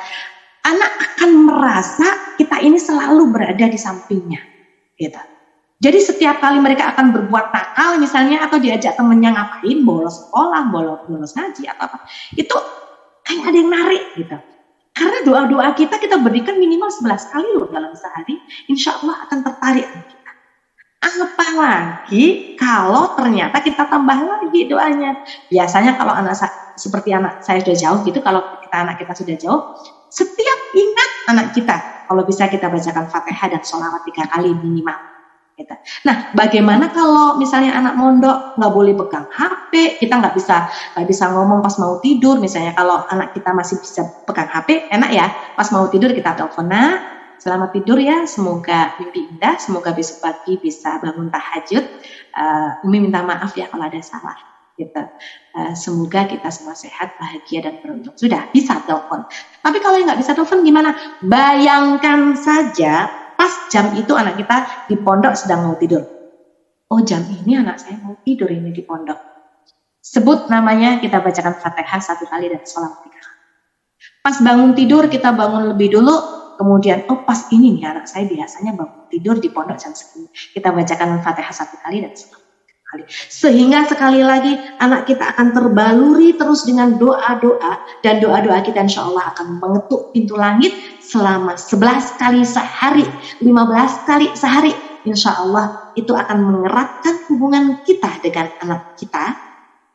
Speaker 1: Anak akan merasa kita ini selalu berada di sampingnya, gitu. Jadi setiap kali mereka akan berbuat nakal misalnya, atau diajak temennya ngapain, bolos sekolah, bolos ngaji atau apa, itu kayak ada yang narik gitu. Karena doa-doa kita berikan minimal 11 kali loh dalam sehari, insya Allah akan tertarik sama kita. Apalagi kalau ternyata kita tambah lagi doanya. Biasanya kalau seperti anak saya sudah jauh gitu, kalau anak kita sudah jauh, setiap ingat anak kita, kalau bisa kita bacakan Fatihah dan sholawat 3 kali minimal. Gitu. Nah, bagaimana kalau misalnya anak mondok nggak boleh pegang HP, kita nggak bisa ngomong pas mau tidur. Misalnya kalau anak kita masih bisa pegang HP, enak ya. Pas mau tidur kita telepon, nak, selamat tidur ya, semoga mimpi indah, semoga besok pagi bisa bangun tahajud. Umi minta maaf ya kalau ada salah. Gitu. Semoga kita semua sehat, bahagia dan beruntung. Sudah bisa telepon. Tapi kalau nggak bisa telepon gimana? Bayangkan saja. Pas jam itu anak kita di pondok sedang mau tidur. Oh, jam ini anak saya mau tidur ini di pondok. Sebut namanya, kita bacakan Fatihah 1 kali dan sholawat 3 kali. Pas bangun tidur kita bangun lebih dulu, kemudian pas ini nih anak saya biasanya bangun tidur di pondok jam segini. Kita bacakan Fatihah 1 kali dan sholawat 3 kali. Sehingga sekali lagi anak kita akan terbaluri terus dengan doa-doa, dan doa-doa kita insya Allah akan mengetuk pintu langit selama 11 kali sehari, 15 kali sehari. Insya Allah itu akan mengeratkan hubungan kita dengan anak kita.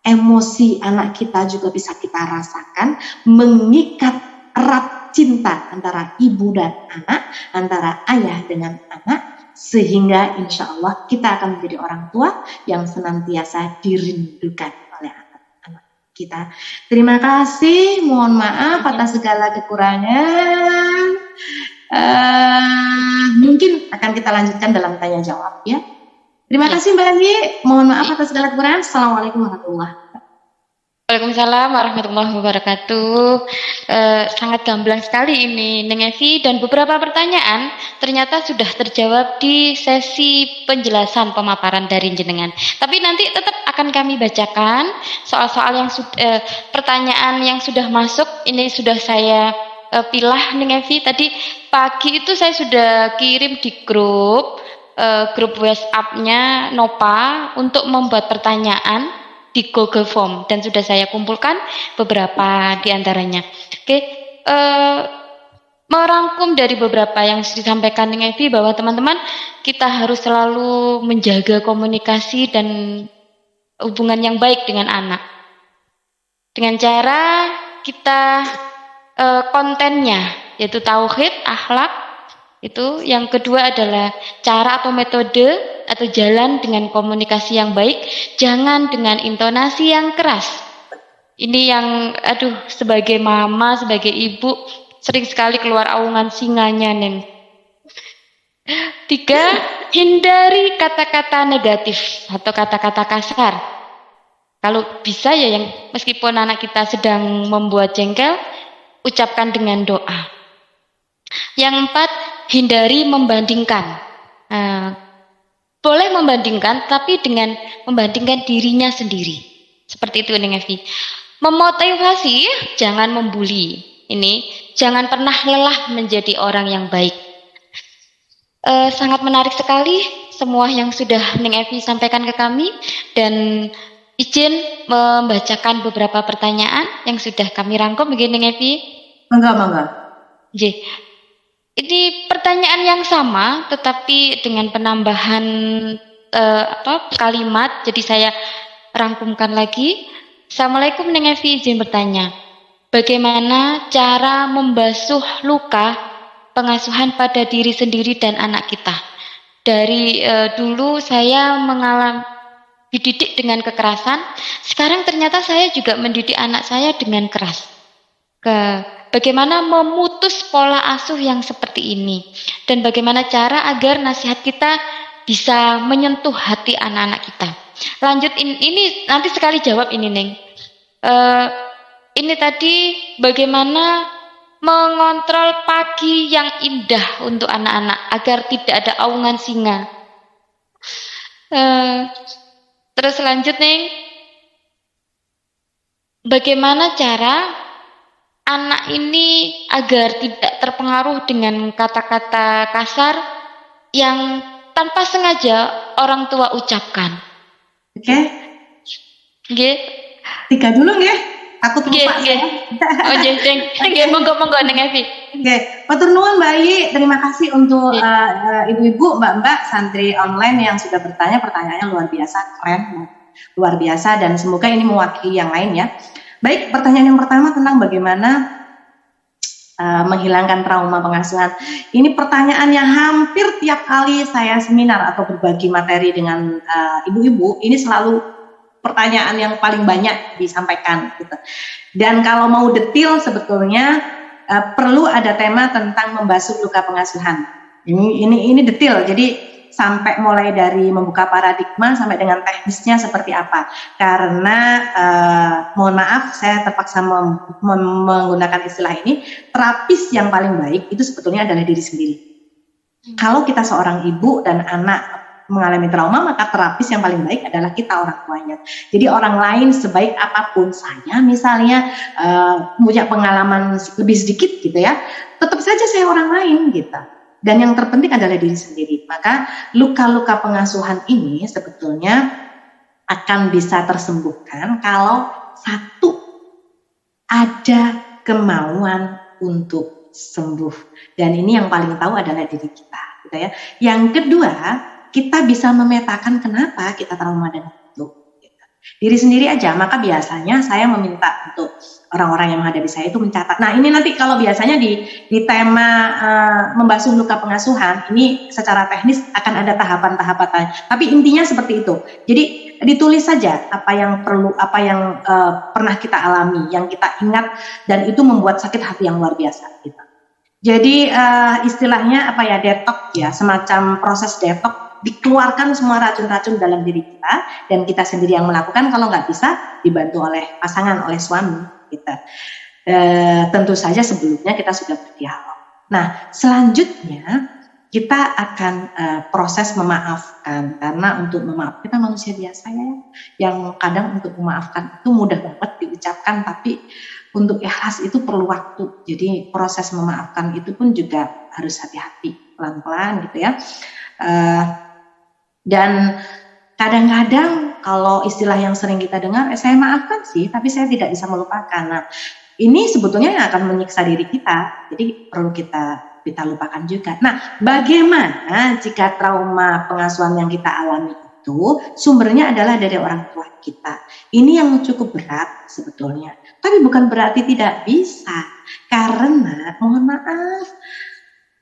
Speaker 1: Emosi anak kita juga bisa kita rasakan, mengikat erat cinta antara ibu dan anak, antara ayah dengan anak, sehingga insya Allah kita akan menjadi orang tua yang senantiasa dirindukan oleh anak-anak kita. Terima kasih, mohon maaf atas segala kekurangan. Mungkin akan kita lanjutkan dalam tanya jawab ya. Terima kasih Mbak Andi, mohon maaf atas segala kekurangan. Assalamualaikum warahmatullahi wabarakatuh.
Speaker 2: Waalaikumsalam warahmatullahi wabarakatuh. Sangat gamblang sekali ini Neng Evi, dan beberapa pertanyaan ternyata sudah terjawab di sesi penjelasan pemaparan dari jenengan. Tapi nanti tetap akan kami bacakan soal-soal yang pertanyaan yang sudah masuk. Ini sudah saya pilah Neng Evi. Tadi pagi itu saya sudah kirim di grup WhatsApp-nya Nopa untuk membuat pertanyaan di Google Form, dan sudah saya kumpulkan beberapa di antaranya. Oke, merangkum dari beberapa yang disampaikan dengan Evi, bahwa teman-teman kita harus selalu menjaga komunikasi dan hubungan yang baik dengan anak. Dengan cara kita kontennya, yaitu tauhid, akhlak. Itu yang kedua adalah cara atau metode atau jalan dengan komunikasi yang baik, jangan dengan intonasi yang keras. Ini yang sebagai mama, sebagai ibu sering sekali keluar aungan singanya, Neng. 3, hindari kata-kata negatif atau kata-kata kasar. Kalau bisa ya, yang meskipun anak kita sedang membuat jengkel, ucapkan dengan doa. Yang empat, hindari membandingkan. Boleh membandingkan, tapi dengan membandingkan dirinya sendiri. Seperti itu Neng Evi. Memotivasi, jangan membuli. Ini, jangan pernah lelah menjadi orang yang baik. Sangat menarik sekali semua yang sudah Neng Evi sampaikan ke kami, dan izin membacakan beberapa pertanyaan yang sudah kami rangkum begini Neng Evi.
Speaker 1: Mangga.
Speaker 2: Ini pertanyaan yang sama, tetapi dengan penambahan kalimat. Jadi saya rangkumkan lagi. Assalamualaikum Neng Evi, izin bertanya. Bagaimana cara membasuh luka pengasuhan pada diri sendiri dan anak kita? Dari dulu saya mengalami dididik dengan kekerasan. Sekarang ternyata saya juga mendidik anak saya dengan keras. Bagaimana memutus pola asuh yang seperti ini, dan bagaimana cara agar nasihat kita bisa menyentuh hati anak-anak kita. Lanjut ini nanti sekali jawab ini Neng. Ini tadi bagaimana mengontrol pagi yang indah untuk anak-anak agar tidak ada aungan singa. Terus lanjut Neng, bagaimana cara anak ini agar tidak terpengaruh dengan kata-kata kasar yang tanpa sengaja orang tua ucapkan.
Speaker 1: Oke.
Speaker 2: Nggih.
Speaker 1: 3 dulu nggih. Aku lupa.
Speaker 2: Nggih. Oh, nggih, monggo Neng Evi.
Speaker 1: Oke, matur nuwun Mbak Ayi. Terima kasih untuk ibu-ibu, mbak-mbak santri online yang sudah bertanya. Pertanyaannya luar biasa, keren, luar biasa, dan semoga ini mewakili yang lain ya. Baik, pertanyaan yang pertama tentang bagaimana menghilangkan trauma pengasuhan. Ini pertanyaan yang hampir tiap kali saya seminar atau berbagi materi dengan ibu-ibu, ini selalu pertanyaan yang paling banyak disampaikan gitu. Dan kalau mau detail sebetulnya perlu ada tema tentang membasuh luka pengasuhan. Ini detail. Jadi sampai mulai dari membuka paradigma sampai dengan teknisnya seperti apa. Karena mohon maaf saya terpaksa menggunakan istilah ini, terapis yang paling baik itu sebetulnya adalah diri sendiri. Kalau kita seorang ibu dan anak mengalami trauma, maka terapis yang paling baik adalah kita, orang tuanya. Jadi orang lain sebaik apapun, saya misalnya punya pengalaman lebih sedikit gitu ya, tetap saja saya orang lain gitu. Dan yang terpenting adalah diri sendiri. Maka luka-luka pengasuhan ini sebetulnya akan bisa tersembuhkan kalau satu, ada kemauan untuk sembuh. Dan ini yang paling tahu adalah diri kita, gitu ya. Yang kedua, kita bisa memetakan kenapa kita trauma dengan itu. Gitu. Diri sendiri aja. Maka biasanya saya meminta untuk orang-orang yang menghadapi saya itu mencatat. Nah ini nanti kalau biasanya di tema membasuh luka pengasuhan, ini secara teknis akan ada tahapan-tahapan. Tapi intinya seperti itu. Jadi ditulis saja apa yang perlu, apa yang pernah kita alami, yang kita ingat, dan itu membuat sakit hati yang luar biasa. Gitu. Jadi istilahnya apa ya, detox ya, semacam proses detox. Dikeluarkan semua racun-racun dalam diri kita, dan kita sendiri yang melakukan. Kalau nggak bisa, dibantu oleh pasangan, oleh suami kita. Tentu saja sebelumnya kita sudah berdialog. Nah, selanjutnya kita akan proses memaafkan, karena untuk memaafkan kita manusia biasa ya, yang kadang untuk memaafkan itu mudah banget diucapkan, tapi untuk ikhlas itu perlu waktu. Jadi proses memaafkan itu pun juga harus hati-hati, pelan-pelan gitu ya. Dan kadang-kadang kalau istilah yang sering kita dengar, saya maafkan sih, tapi saya tidak bisa melupakan. Nah, ini sebetulnya yang akan menyiksa diri kita, jadi perlu kita lupakan juga. Nah, bagaimana jika trauma pengasuhan yang kita alami itu sumbernya adalah dari orang tua kita? Ini yang cukup berat sebetulnya, tapi bukan berarti tidak bisa, karena mohon maaf,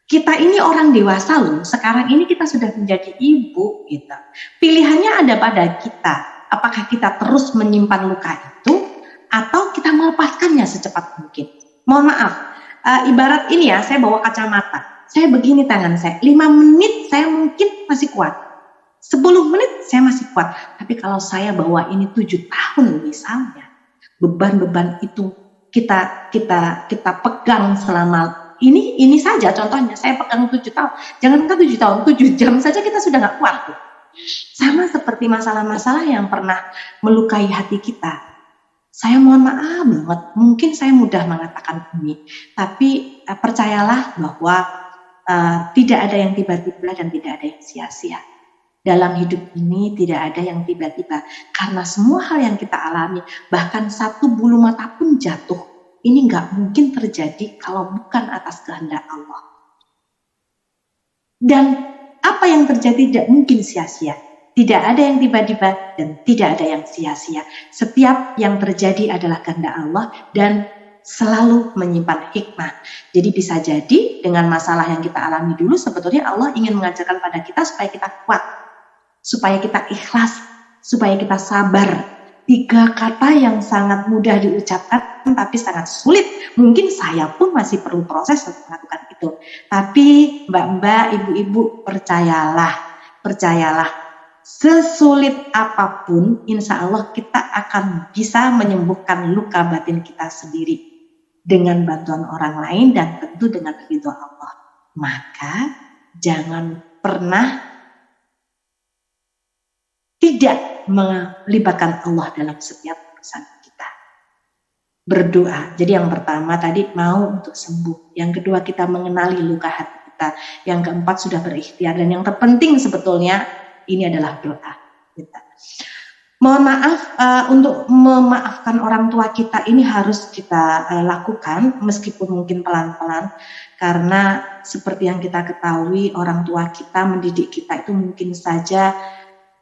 Speaker 1: kita ini orang dewasa loh, sekarang ini kita sudah menjadi ibu gitu. Pilihannya ada pada kita, apakah kita terus menyimpan luka itu atau kita melepaskannya secepat mungkin. Mohon maaf, ibarat ini ya, saya bawa kacamata, saya begini tangan saya, 5 menit saya mungkin masih kuat, 10 menit saya masih kuat, tapi kalau saya bawa ini 7 tahun misalnya, beban-beban itu kita pegang selama ini saja contohnya, saya pegang 7 tahun, jangankan 7 tahun, 7 jam saja kita sudah nggak kuat tuh. Sama seperti masalah-masalah yang pernah melukai hati kita. Saya mohon maaf banget, mungkin saya mudah mengatakan ini, tapi percayalah bahwa tidak ada yang tiba-tiba dan tidak ada yang sia-sia. Dalam hidup ini tidak ada yang tiba-tiba, karena semua hal yang kita alami, bahkan satu bulu mata pun jatuh, ini nggak mungkin terjadi kalau bukan atas kehendak Allah. Dan apa yang terjadi tidak mungkin sia-sia. Tidak ada yang tiba-tiba dan tidak ada yang sia-sia. Setiap yang terjadi adalah kehendak Allah dan selalu menyimpan hikmah. Jadi bisa jadi dengan masalah yang kita alami dulu, sebetulnya Allah ingin mengajarkan pada kita supaya kita kuat, supaya kita ikhlas, supaya kita sabar. 3 kata yang sangat mudah diucapkan tapi sangat sulit. Mungkin saya pun masih perlu proses untuk melakukan itu. Tapi mbak-mbak, ibu-ibu, percayalah, sesulit apapun, insya Allah kita akan bisa menyembuhkan luka batin kita sendiri dengan bantuan orang lain dan tentu dengan ridho Allah. Maka jangan pernah tidak melibatkan Allah dalam setiap urusan kita. Berdoa. Jadi yang pertama tadi mau untuk sembuh. Yang kedua kita mengenali luka hati kita. Yang keempat sudah berikhtiar. Dan yang terpenting sebetulnya ini adalah doa kita. Mohon maaf, untuk memaafkan orang tua kita ini harus kita lakukan meskipun mungkin pelan-pelan, karena seperti yang kita ketahui orang tua kita mendidik kita itu mungkin saja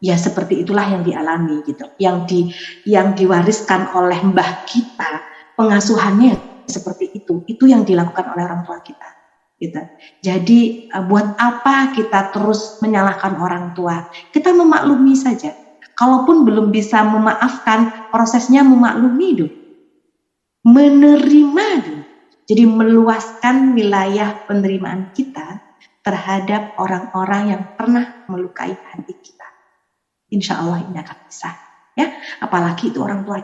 Speaker 1: ya seperti itulah yang dialami gitu, yang diwariskan oleh mbah kita, pengasuhannya seperti itu yang dilakukan oleh orang tua kita. Gitu. Jadi buat apa kita terus menyalahkan orang tua? Kita memaklumi saja. Kalaupun belum bisa memaafkan, prosesnya memaklumi dulu. Menerima dulu. Jadi meluaskan wilayah penerimaan kita terhadap orang-orang yang pernah melukai hati kita. Insya Allah ini akan bisa. Ya, apalagi itu orang tua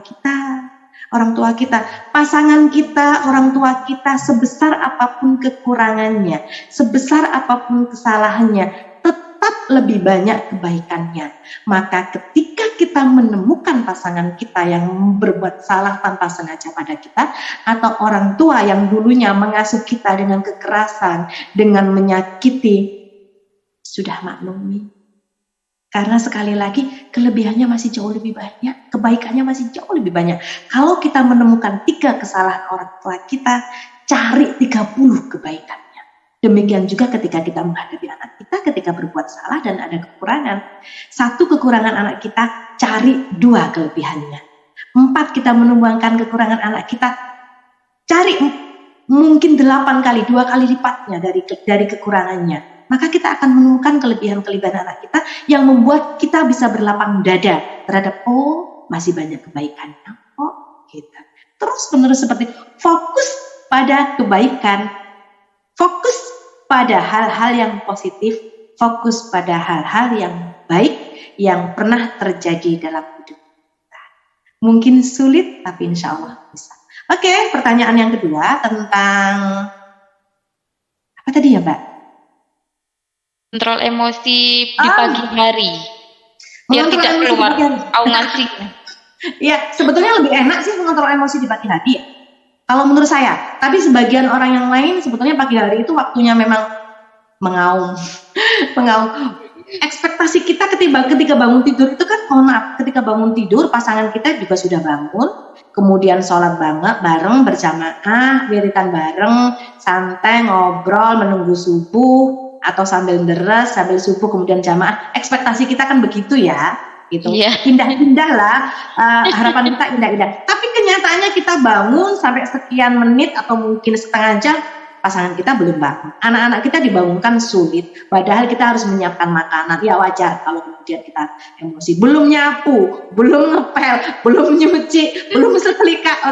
Speaker 1: kita, pasangan kita, orang tua kita, sebesar apapun kekurangannya, sebesar apapun kesalahannya, tetap lebih banyak kebaikannya. Maka ketika kita menemukan pasangan kita yang berbuat salah tanpa sengaja pada kita, atau orang tua yang dulunya mengasuh kita dengan kekerasan, dengan menyakiti, sudah maklumi. Karena sekali lagi kelebihannya masih jauh lebih banyak, kebaikannya masih jauh lebih banyak. Kalau kita menemukan 3 kesalahan orang tua kita, cari 30 kebaikannya. Demikian juga ketika kita menghadapi anak kita ketika berbuat salah dan ada kekurangan. 1 kekurangan anak kita, cari 2 kelebihannya. 4 kita menumbangkan kekurangan anak kita, cari mungkin 8 kali, 2 kali lipatnya dari kekurangannya. Maka kita akan menemukan kelebihan-kelebihan anak kita yang membuat kita bisa berlapang dada terhadap masih banyak kebaikannya. Gitu. Terus menerus seperti fokus pada kebaikan, fokus pada hal-hal yang positif, fokus pada hal-hal yang baik yang pernah terjadi dalam hidup kita. Mungkin sulit, tapi insya Allah bisa. Oke, pertanyaan yang kedua tentang apa tadi ya, Mbak?
Speaker 2: Kontrol emosi di pagi hari. Biar tidak keluar aungan.
Speaker 1: Ya, sebetulnya lebih enak sih mengontrol emosi di pagi hari ya. Kalau menurut saya, tapi sebagian orang yang lain sebetulnya pagi hari itu waktunya memang mengaum. Ekspektasi kita ketika bangun tidur itu kan, ketika bangun tidur pasangan kita juga sudah bangun, kemudian sholat bareng berjamaah, wiritan bareng, santai ngobrol menunggu subuh, atau sambil deres, sambil subuh kemudian jamaah. Ekspektasi kita kan begitu ya, gitu. Yeah. Indah-indah lah, harapan kita indah-indah. Tapi kenyataannya kita bangun sampai sekian menit atau mungkin setengah jam, pasangan kita belum bangun. Anak-anak kita dibangunkan sulit, padahal kita harus menyiapkan makanan. Ya wajar kalau kemudian kita emosi. Belum nyapu, belum ngepel, belum nyuci, belum setrika.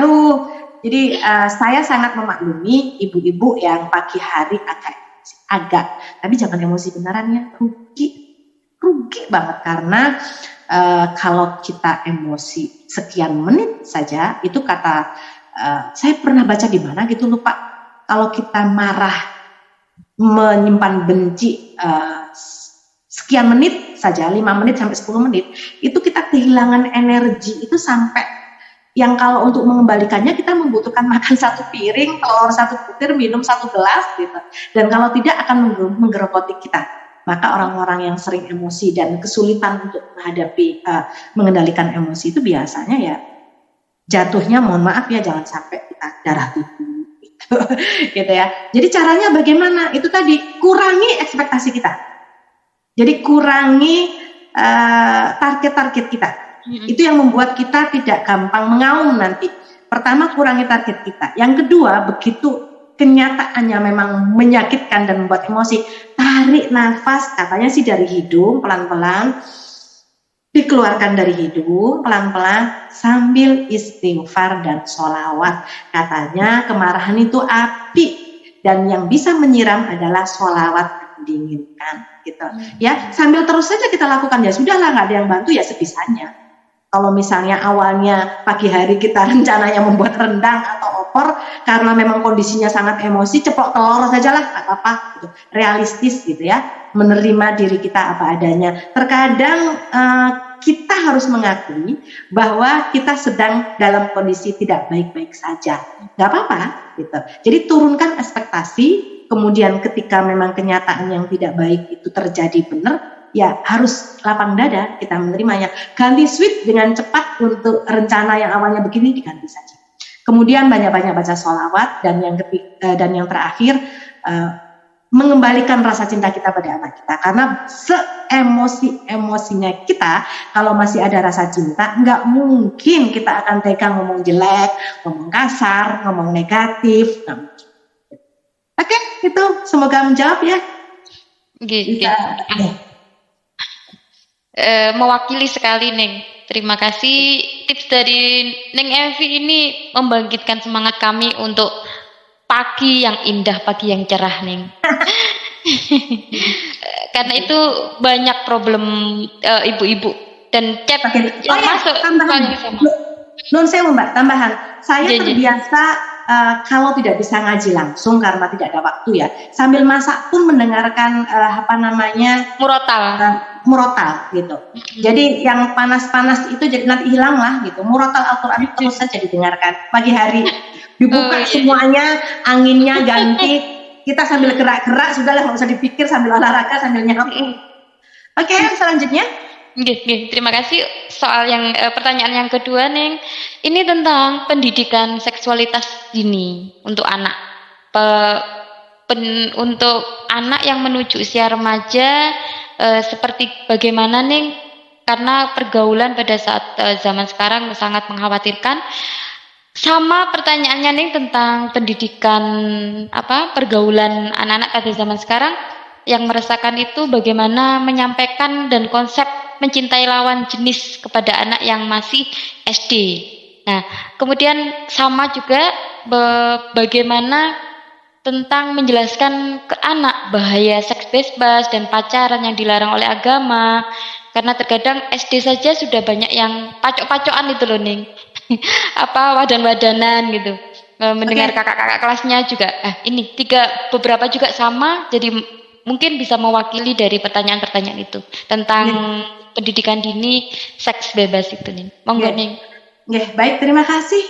Speaker 1: Jadi saya sangat memaklumi ibu-ibu yang pagi hari agak, tapi jangan emosi beneran ya, rugi banget karena kalau kita emosi sekian menit saja, itu kata saya pernah baca di mana gitu lupa, kalau kita marah, menyimpan benci sekian menit saja, 5 menit sampai 10 menit, itu kita kehilangan energi itu sampai yang kalau untuk mengembalikannya kita membutuhkan makan 1 piring, telur 1 butir, minum 1 gelas gitu. Dan kalau tidak akan menggerogoti kita. Maka orang-orang yang sering emosi dan kesulitan untuk menghadapi mengendalikan emosi itu biasanya ya jatuhnya, mohon maaf ya, jangan sampai kita darah tubuh gitu ya. Jadi caranya bagaimana? Itu tadi, kurangi ekspektasi kita. Jadi kurangi target-target kita. Itu yang membuat kita tidak gampang mengaum nanti. Pertama, kurangi target kita. Yang kedua, begitu kenyataannya memang menyakitkan dan membuat emosi, tarik nafas, katanya sih dari hidung pelan-pelan, dikeluarkan dari hidung pelan-pelan sambil istighfar dan sholawat. Katanya kemarahan itu api dan yang bisa menyiram adalah sholawat diinginkan gitu. Ya, sambil terus saja kita lakukan, ya sudahlah, nggak ada yang bantu ya sebisanya. Kalau misalnya awalnya pagi hari kita rencananya membuat rendang atau opor, karena memang kondisinya sangat emosi, ceplok telur saja lah, nggak apa-apa gitu. Realistis gitu ya, menerima diri kita apa adanya. Terkadang kita harus mengakui bahwa kita sedang dalam kondisi tidak baik-baik saja, nggak apa-apa gitu. Jadi turunkan ekspektasi, kemudian ketika memang kenyataan yang tidak baik itu terjadi benar, ya harus lapang dada kita menerimanya. Ganti switch dengan cepat untuk rencana yang awalnya begini, diganti saja. Kemudian banyak-banyak baca sholawat, dan yang terakhir mengembalikan rasa cinta kita pada anak kita. Karena seemosi-emosinya kita, kalau masih ada rasa cinta, nggak mungkin kita akan tega ngomong jelek, ngomong kasar, ngomong negatif. Oke, itu semoga menjawab ya.
Speaker 2: Gitu. Mewakili sekali, Neng. Terima kasih, tips dari Neng Evi ini membangkitkan semangat kami untuk pagi yang indah, pagi yang cerah, Neng. Karena itu banyak problem ibu-ibu dan chat yang masuk
Speaker 1: tambahan. Non sewu Mbak, tambahan. Saya terbiasa kalau tidak bisa ngaji langsung karena tidak ada waktu ya, sambil masak pun mendengarkan murotal gitu. Jadi yang panas-panas itu jadi nanti hilang lah gitu. Murotal Al-Quran terus saja didengarkan pagi hari. Dibuka semuanya, anginnya ganti. Kita sambil gerak-gerak, sudahlah, nggak usah dipikir, sambil olahraga, sambil nyapu. Oke, selanjutnya.
Speaker 2: Terima kasih. Soal yang pertanyaan yang kedua, Neng, ini tentang pendidikan seksualitas dini untuk anak. Untuk anak yang menuju usia remaja, seperti bagaimana, Neng? Karena pergaulan pada saat zaman sekarang sangat mengkhawatirkan. Sama pertanyaannya, Neng, tentang pendidikan pergaulan anak-anak pada zaman sekarang yang meresahkan itu, bagaimana menyampaikan dan konsep mencintai lawan jenis kepada anak yang masih SD. Nah, kemudian sama juga bagaimana tentang menjelaskan ke anak bahaya seks bebas dan pacaran yang dilarang oleh agama. Karena terkadang SD saja sudah banyak yang pacok-pacokan itu loh, Ning. Wadan-wadanan gitu. Mendengar kakak-kakak kelasnya juga. Ini beberapa juga sama, jadi mungkin bisa mewakili dari pertanyaan-pertanyaan itu tentang pendidikan dini seks bebas itu, Ning. Monggo, Ning.
Speaker 1: Baik, terima kasih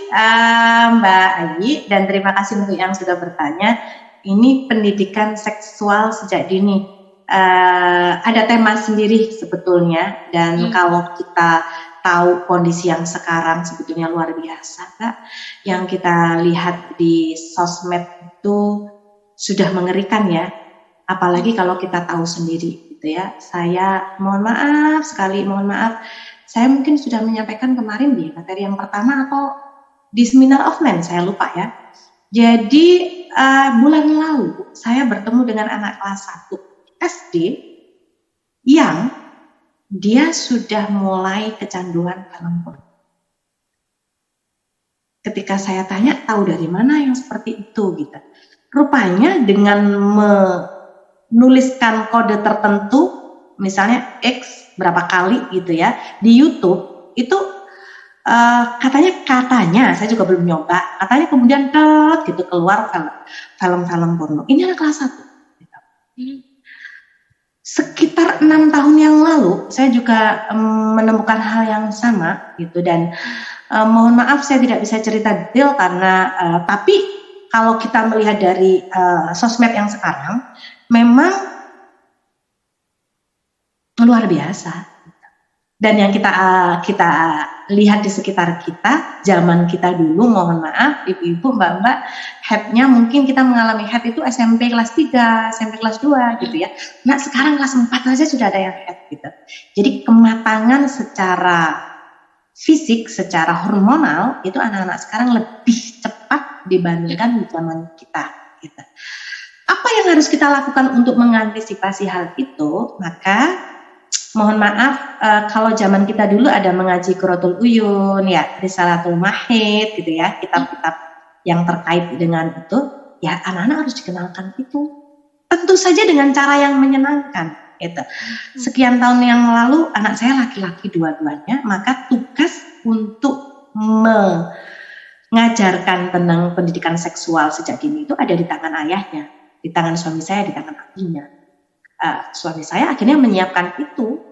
Speaker 1: Mbak Ayi, dan terima kasih untuk yang sudah bertanya. Ini pendidikan seksual sejak dini. Ada tema sendiri sebetulnya, dan kalau kita tahu kondisi yang sekarang sebetulnya luar biasa, Kak. Yang kita lihat di sosmed itu sudah mengerikan ya, apalagi kalau kita tahu sendiri gitu ya. Saya mohon maaf, saya mungkin sudah menyampaikan kemarin di materi yang pertama atau di seminar offline, saya lupa ya. Jadi bulan lalu saya bertemu dengan anak kelas 1 SD yang dia sudah mulai kecanduan film porno. Ketika saya tanya, tahu dari mana yang seperti itu gitu. Rupanya dengan menuliskan kode tertentu, misalnya X berapa kali gitu ya, di YouTube itu katanya saya juga belum nyoba, katanya kemudian gitu keluar film porno. Ini anak kelas 1. Sekitar 6 tahun yang lalu saya juga menemukan hal yang sama gitu, dan mohon maaf saya tidak bisa cerita detail karena tapi kalau kita melihat dari sosmed yang sekarang memang luar biasa. Dan yang kita lihat di sekitar kita, zaman kita dulu, mohon maaf, ibu-ibu, mbak-mbak, headnya mungkin kita mengalami head itu SMP kelas 3, SMP kelas 2 gitu ya. Nah sekarang kelas 4 saja sudah ada yang head gitu. Jadi kematangan secara fisik, secara hormonal, itu anak-anak sekarang lebih cepat dibandingkan di zaman kita gitu. Apa yang harus kita lakukan untuk mengantisipasi hal itu? Maka mohon maaf, kalau zaman kita dulu ada mengaji Qurratul Uyun, ya, Risalatul Mahid, gitu ya, kitab-kitab yang terkait dengan itu, ya anak-anak harus dikenalkan itu. Tentu saja dengan cara yang menyenangkan, gitu. Sekian tahun yang lalu, anak saya laki-laki dua-duanya, maka tugas untuk mengajarkan tentang pendidikan seksual sejak dini itu ada di tangan ayahnya, di tangan suami saya, di tangan abinya. Suami saya akhirnya menyiapkan itu.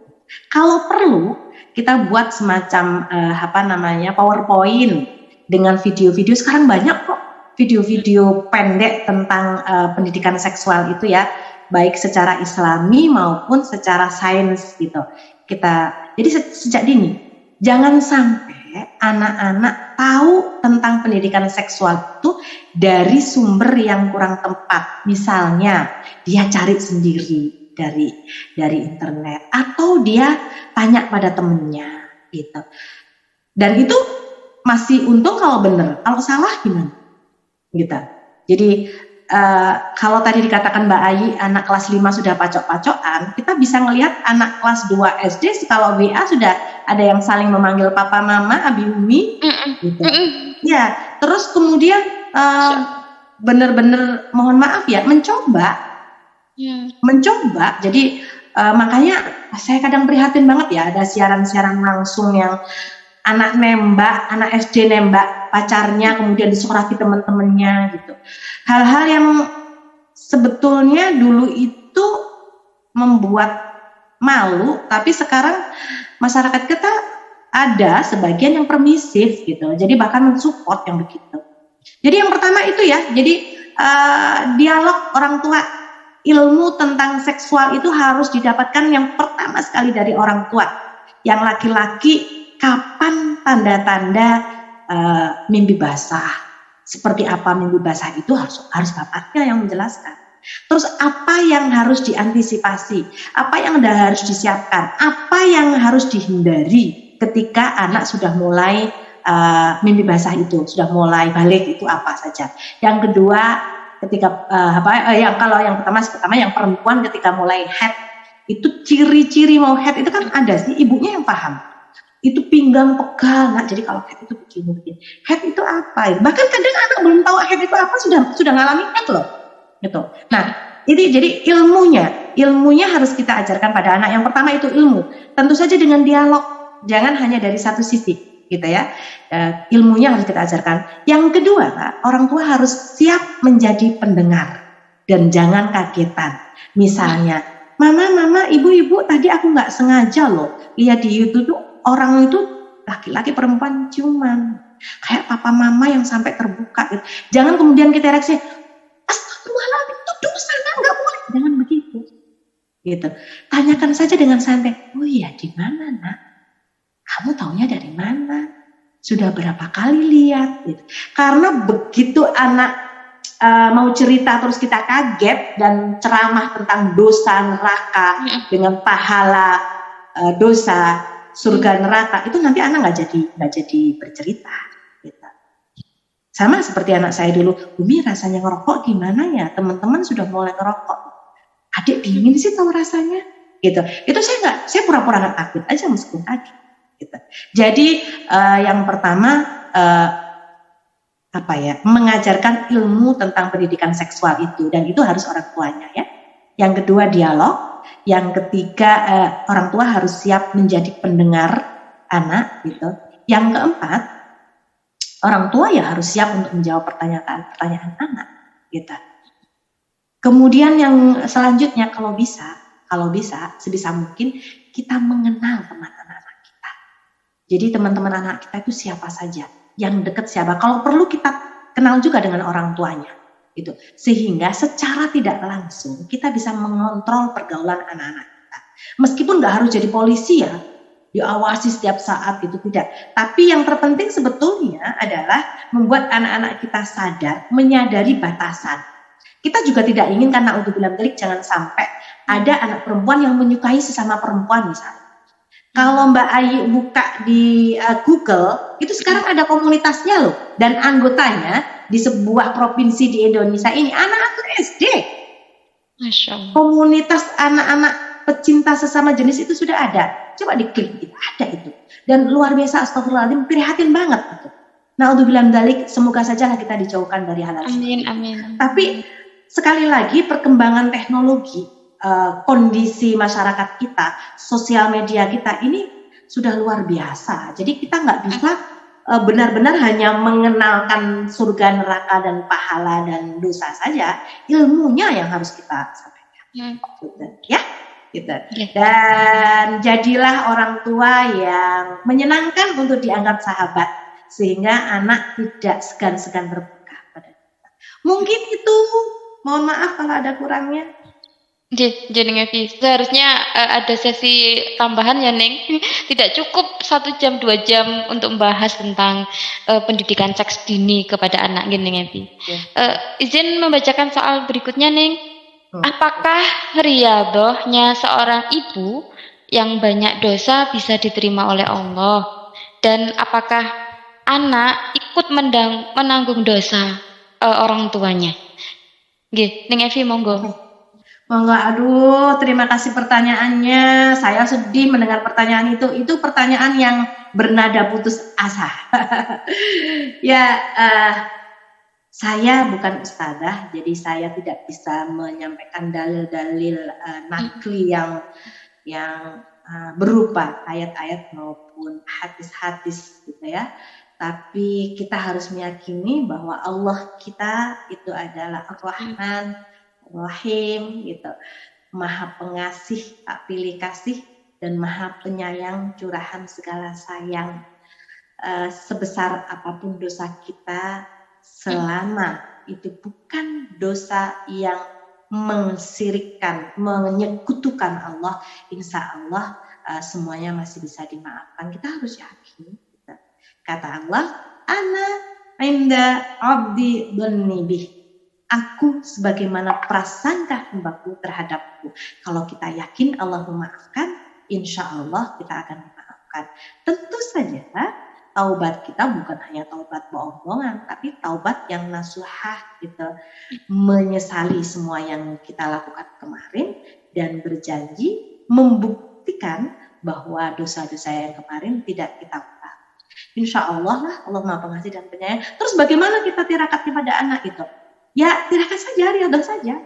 Speaker 1: Kalau perlu kita buat semacam PowerPoint dengan video-video. Sekarang banyak kok video-video pendek tentang pendidikan seksual itu ya, baik secara Islami maupun secara sains gitu. Jadi sejak dini jangan sampai anak-anak tahu tentang pendidikan seksual itu dari sumber yang kurang tepat. Misalnya dia cari sendiri dari internet atau dia tanya pada temennya gitu. Dan itu masih untung kalau benar. Kalau salah gimana? Gitu. Jadi kalau tadi dikatakan Mbak Ayi anak kelas 5 sudah pacok-pacokan, kita bisa ngelihat anak kelas 2 SD kalau WA sudah ada yang saling memanggil papa mama, abi umi gitu. Ya, terus kemudian benar-benar mohon maaf ya mencoba. Jadi makanya saya kadang prihatin banget ya, ada siaran-siaran langsung yang anak SD nembak pacarnya, kemudian disoraki teman-temannya gitu. Hal-hal yang sebetulnya dulu itu membuat malu, tapi sekarang masyarakat kita ada sebagian yang permisif gitu. Jadi bahkan mensupport yang begitu. Jadi yang pertama itu ya, jadi dialog orang tua. Ilmu tentang seksual itu harus didapatkan yang pertama sekali dari orang tua. Yang laki-laki, kapan tanda-tanda mimpi basah? Seperti apa mimpi basah itu harus bapaknya yang menjelaskan. Terus apa yang harus diantisipasi? Apa yang harus disiapkan? Apa yang harus dihindari ketika anak sudah mulai mimpi basah itu, sudah mulai balik itu apa saja? Yang kedua, ketika kalau yang pertama yang perempuan ketika mulai head itu ciri-ciri mau head itu kan ada sih ibunya yang paham. Itu pinggang pegal, jadi kalau head itu begini. Head itu apa? Bahkan kadang anak belum tahu head itu apa sudah ngalami head loh. Gitu. Nah, ini jadi ilmunya harus kita ajarkan pada anak. Yang pertama itu ilmu. Tentu saja dengan dialog, jangan hanya dari satu sisi. Gitu ya, ilmunya harus kita ajarkan. Yang kedua, orang tua harus siap menjadi pendengar dan jangan kagetan. Misalnya, mama, ibu, tadi aku nggak sengaja loh lihat di YouTube tuh orang itu laki-laki perempuan ciuman, kayak papa mama yang sampai terbuka. Gitu. Jangan kemudian kita reaksi, astagfirullahaladzim itu dosa, nggak boleh. Jangan begitu. Gitu. Tanyakan saja dengan santai. Oh iya, di mana nak? Kamu taunya dari mana? Sudah berapa kali lihat? Gitu. Karena begitu anak mau cerita terus kita kaget dan ceramah tentang dosa neraka dengan pahala dosa surga neraka, itu nanti anak nggak jadi bercerita. Gitu. Sama seperti anak saya dulu, Umi rasanya ngerokok gimana ya? Teman-teman sudah mulai ngerokok. Adik dingin sih tahu rasanya. Gitu. Itu saya pura-pura nggak takut aja meskipun kaget. Gitu. Jadi yang pertama mengajarkan ilmu tentang pendidikan seksual itu, dan itu harus orang tuanya ya. Yang kedua dialog, yang ketiga orang tua harus siap menjadi pendengar anak gitu. Yang keempat, orang tua ya harus siap untuk menjawab pertanyaan anak, gitu. Kemudian yang selanjutnya, kalau bisa sebisa mungkin kita mengenal teman-teman anak kita. Jadi teman-teman anak kita itu siapa saja, yang dekat siapa. Kalau perlu kita kenal juga dengan orang tuanya, gitu. Sehingga secara tidak langsung kita bisa mengontrol pergaulan anak-anak kita. Meskipun nggak harus jadi polisi ya, diawasi setiap saat gitu, tidak. Tapi yang terpenting sebetulnya adalah membuat anak-anak kita sadar, menyadari batasan. Kita juga tidak ingin karena untuk bilang delik jangan sampai ada anak perempuan yang menyukai sesama perempuan misalnya. Kalau Mbak Ayi buka di Google, itu sekarang ada komunitasnya loh, dan anggotanya di sebuah provinsi di Indonesia ini anak-anak SD.
Speaker 2: Masya Allah.
Speaker 1: Komunitas anak-anak pecinta sesama jenis itu sudah ada. Coba diklik, itu ada itu. Dan luar biasa, astagfirullahaladzim, prihatin banget gitu. Nah, untuk bilang dalik, semoga saja kita dijauhkan dari hal-hal
Speaker 2: seperti itu.
Speaker 1: Tapi sekali lagi perkembangan teknologi, kondisi masyarakat kita, sosial media kita ini sudah luar biasa. Jadi kita nggak bisa benar-benar hanya mengenalkan surga, neraka, dan pahala dan dosa saja. Ilmunya yang harus kita sampaikan. Ya. Gitu. Dan jadilah orang tua yang menyenangkan untuk dianggap sahabat, sehingga anak tidak segan-segan terbuka pada kita. Mungkin itu, mohon maaf kalau ada kurangnya.
Speaker 2: Jadi Ngevi, seharusnya ada sesi tambahan ya Neng. Tidak cukup 1 jam 2 jam untuk membahas tentang pendidikan seks dini kepada anak Ngevi. Izin membacakan soal berikutnya Neng. Apakah riadohnya seorang ibu yang banyak dosa bisa diterima oleh Allah? Dan apakah anak ikut menanggung dosa orang tuanya? Nggih, Neng Evi monggo.
Speaker 1: Monggo, aduh, terima kasih pertanyaannya. Saya sedih mendengar pertanyaan itu. Itu pertanyaan yang bernada putus asa. Ya, saya bukan ustadzah, jadi saya tidak bisa menyampaikan dalil-dalil nakli yang berupa ayat-ayat maupun hadis-hadis gitu ya. Tapi kita harus meyakini bahwa Allah kita itu adalah Ar-Rahman, Ar-Rahim gitu. Maha pengasih, tak pilih kasih, dan maha penyayang, curahan segala sayang. Sebesar apapun dosa kita, selama itu bukan dosa yang mensirikkan, menyekutukan Allah, insya Allah semuanya masih bisa dimaafkan. Kita harus yakin. Kata Allah, ana inda abdi dzannibih. Aku sebagaimana prasangka hambaku terhadapku. Kalau kita yakin Allah memaafkan, insya Allah kita akan dimaafkan. Tentu saja taubat kita bukan hanya taubat bohong-bohongan, tapi taubat yang nasuhah gitu, menyesali semua yang kita lakukan kemarin dan berjanji membuktikan bahwa dosa-dosa yang kemarin tidak kita ulang. Insya Allah lah, Allah Maha Pengasih dan Penyayang. Terus bagaimana kita tirakat kepada anak itu? Ya tirakat saja, riadah saja.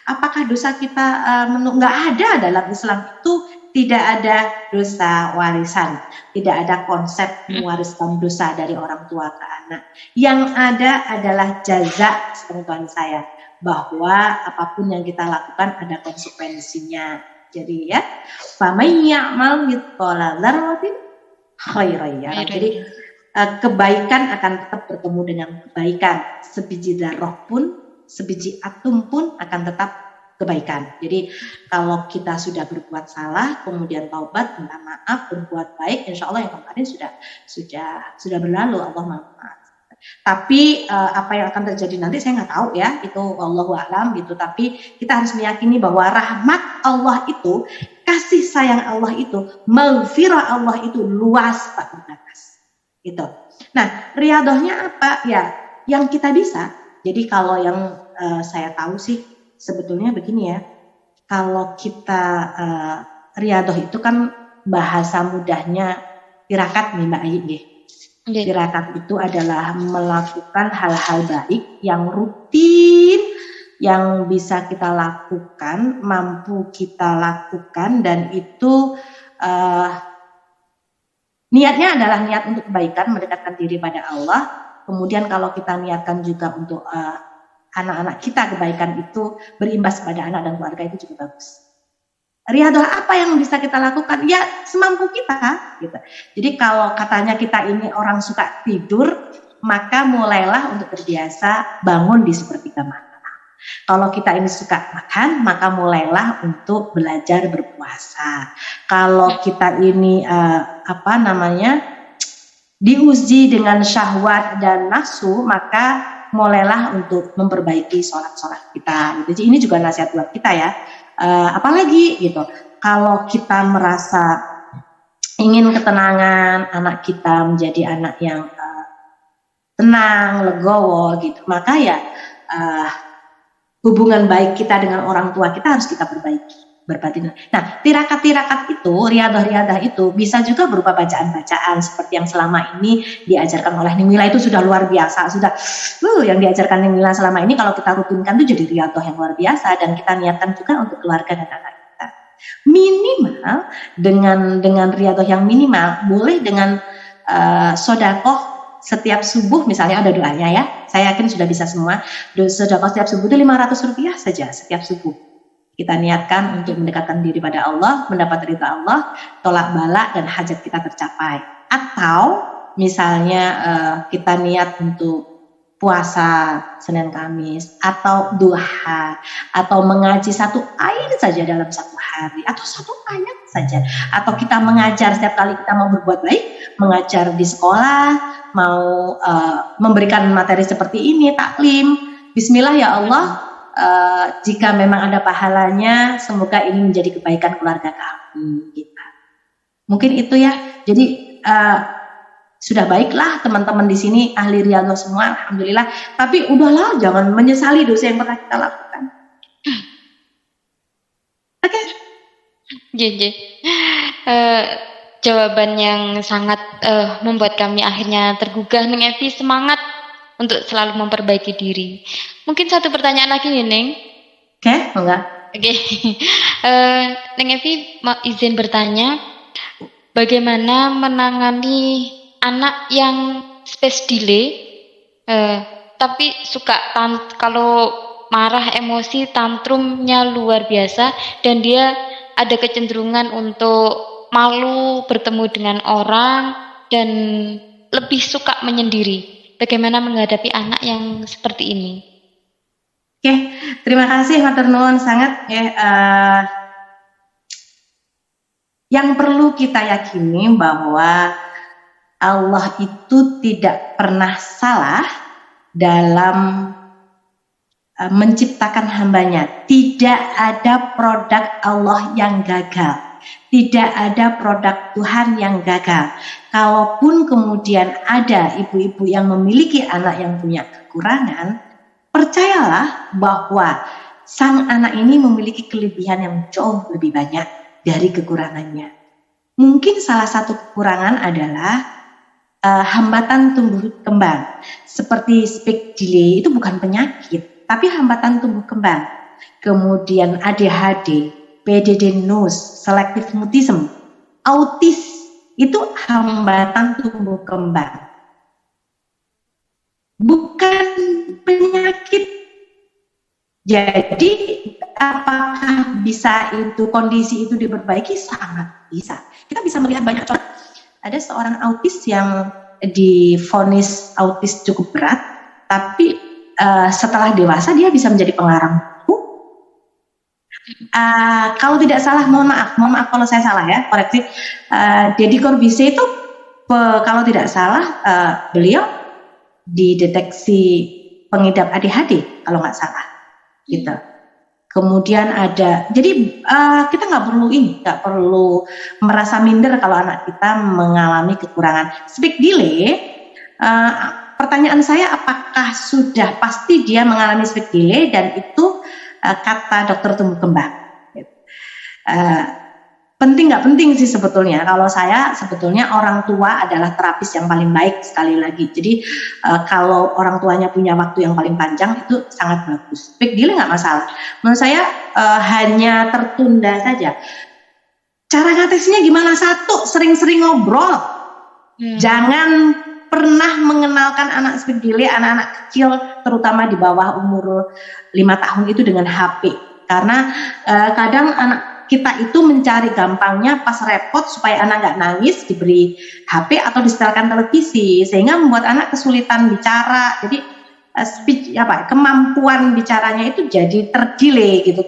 Speaker 1: Apakah dosa kita nggak ada dalam Islam itu? Tidak ada dosa warisan, tidak ada konsep mewariskan dosa dari orang tua ke anak. Yang ada adalah jaza, sepengetahuan saya, bahwa apapun yang kita lakukan ada konsekuensinya. Jadi ya, faman ya'mal mithqala dzarratin khairan yarah. Jadi kebaikan akan tetap bertemu dengan kebaikan. Sebiji dzarrah pun, sebiji atom pun akan tetap kebaikan. Jadi kalau kita sudah berbuat salah, kemudian taubat, minta maaf, berbuat baik, insya Allah yang kemarin sudah berlalu, Allah maaf. Tapi apa yang akan terjadi nanti saya nggak tahu ya, itu wallahu a'lam gitu. Tapi kita harus meyakini bahwa rahmat Allah itu, kasih sayang Allah itu, maghfirah Allah itu luas tak terbatas. Gitu. Nah, riadohnya apa? Ya, yang kita bisa. Jadi kalau yang saya tahu sih sebetulnya begini ya, kalau kita riadoh itu kan bahasa mudahnya tirakat nih Mbak Ayi. Tirakat itu adalah melakukan hal-hal baik yang rutin, yang bisa kita lakukan, mampu kita lakukan, dan itu Niatnya adalah niat untuk kebaikan, mendekatkan diri pada Allah. Kemudian kalau kita niatkan juga untuk anak-anak kita kebaikan itu berimbas pada anak dan keluarga, itu juga bagus. Riadah apa yang bisa kita lakukan? Ya semampu kita gitu. Jadi kalau katanya kita ini orang suka tidur, maka mulailah untuk terbiasa bangun di sepertiga malam. Kalau kita ini suka makan, maka mulailah untuk belajar berpuasa. Kalau kita ini diuji dengan syahwat dan nafsu, maka mulailah untuk memperbaiki sholat-sholat kita. Jadi ini juga nasihat buat kita ya. Apalagi gitu, kalau kita merasa ingin ketenangan anak kita menjadi anak yang tenang, legowo gitu, maka ya hubungan baik kita dengan orang tua kita harus kita berbagi. Nah, tirakat-tirakat itu, riadah-riadah itu bisa juga berupa bacaan-bacaan seperti yang selama ini diajarkan oleh Nimila. Itu sudah luar biasa, sudah yang diajarkan Nimila selama ini kalau kita rutinkan itu jadi riadah yang luar biasa, dan kita niatkan juga untuk keluarga dan anak kita. Minimal dengan riadah yang minimal, boleh dengan sodakoh setiap subuh, misalnya ada doanya ya, saya yakin sudah bisa semua. Sodakoh setiap subuh itu Rp500 saja setiap subuh. Kita niatkan untuk mendekatkan diri pada Allah, mendapat ridha Allah, tolak bala dan hajat kita tercapai. Atau misalnya kita niat untuk puasa Senin Kamis, atau duha, atau mengaji satu ayat saja dalam satu hari, atau satu ayat saja. Atau kita mengajar setiap kali kita mau berbuat baik, mengajar di sekolah, mau memberikan materi seperti ini, taklim. Bismillah ya Allah, jika memang ada pahalanya, semoga ini menjadi kebaikan keluarga kami. Gitu. Mungkin itu ya. Jadi sudah baiklah teman-teman di sini ahli riyadhah semua, alhamdulillah. Tapi udahlah, jangan menyesali dosa yang pernah kita lakukan. Oke.
Speaker 2: Jadi jawaban yang sangat membuat kami akhirnya tergugah, Neng Evi, semangat untuk selalu memperbaiki diri. Mungkin satu pertanyaan lagi nih, Neng.
Speaker 1: Oke, enggak?
Speaker 2: Oke. Neng Evi mau izin bertanya, bagaimana menangani anak yang space delay, tapi suka kalau marah, emosi, tantrumnya luar biasa, dan dia ada kecenderungan untuk malu bertemu dengan orang dan lebih suka menyendiri. Bagaimana menghadapi anak yang seperti ini?
Speaker 1: Oke, terima kasih matur nuwun sangat ya. Yang perlu kita yakini bahwa Allah itu tidak pernah salah dalam menciptakan hambanya. Tidak ada produk Allah yang gagal. Tidak ada produk Tuhan yang gagal. Kalaupun kemudian ada ibu-ibu yang memiliki anak yang punya kekurangan, percayalah bahwa sang anak ini memiliki kelebihan yang jauh lebih banyak dari kekurangannya. Mungkin salah satu kekurangan adalah hambatan tumbuh kembang. Seperti speech delay itu bukan penyakit, tapi hambatan tumbuh kembang. Kemudian ADHD, PDD NUS, selective mutism, autis, itu hambatan tumbuh kembang. Bukan penyakit. Jadi apakah bisa itu kondisi itu diperbaiki? Sangat bisa. Kita bisa melihat banyak contoh. Ada seorang autis yang divonis autis cukup berat, tapi setelah dewasa dia bisa menjadi pengarang buku. Kalau tidak salah, mohon maaf kalau saya salah ya, koreksi. Deddy Corbuzier itu kalau tidak salah beliau dideteksi pengidap ADHD kalau nggak salah, gitu. Kemudian ada, jadi kita nggak perlu merasa minder kalau anak kita mengalami kekurangan speech delay. Pertanyaan saya, apakah sudah pasti dia mengalami speech delay dan itu kata dokter tumbuh kembang? Penting nggak penting sih sebetulnya. Kalau saya sebetulnya orang tua adalah terapis yang paling baik sekali lagi. Jadi kalau orang tuanya punya waktu yang paling panjang itu sangat bagus. Speech delay nggak masalah. Menurut saya hanya tertunda saja. Cara ngatesinya gimana? Satu, sering-sering ngobrol. Jangan pernah mengenalkan anak speak delay, anak-anak kecil terutama di bawah umur 5 tahun itu dengan HP. Karena kadang anak kita itu mencari gampangnya pas repot supaya anak nggak nangis diberi HP atau disetelkan televisi, sehingga membuat anak kesulitan bicara. Jadi kemampuan bicaranya itu jadi terdelay gitu,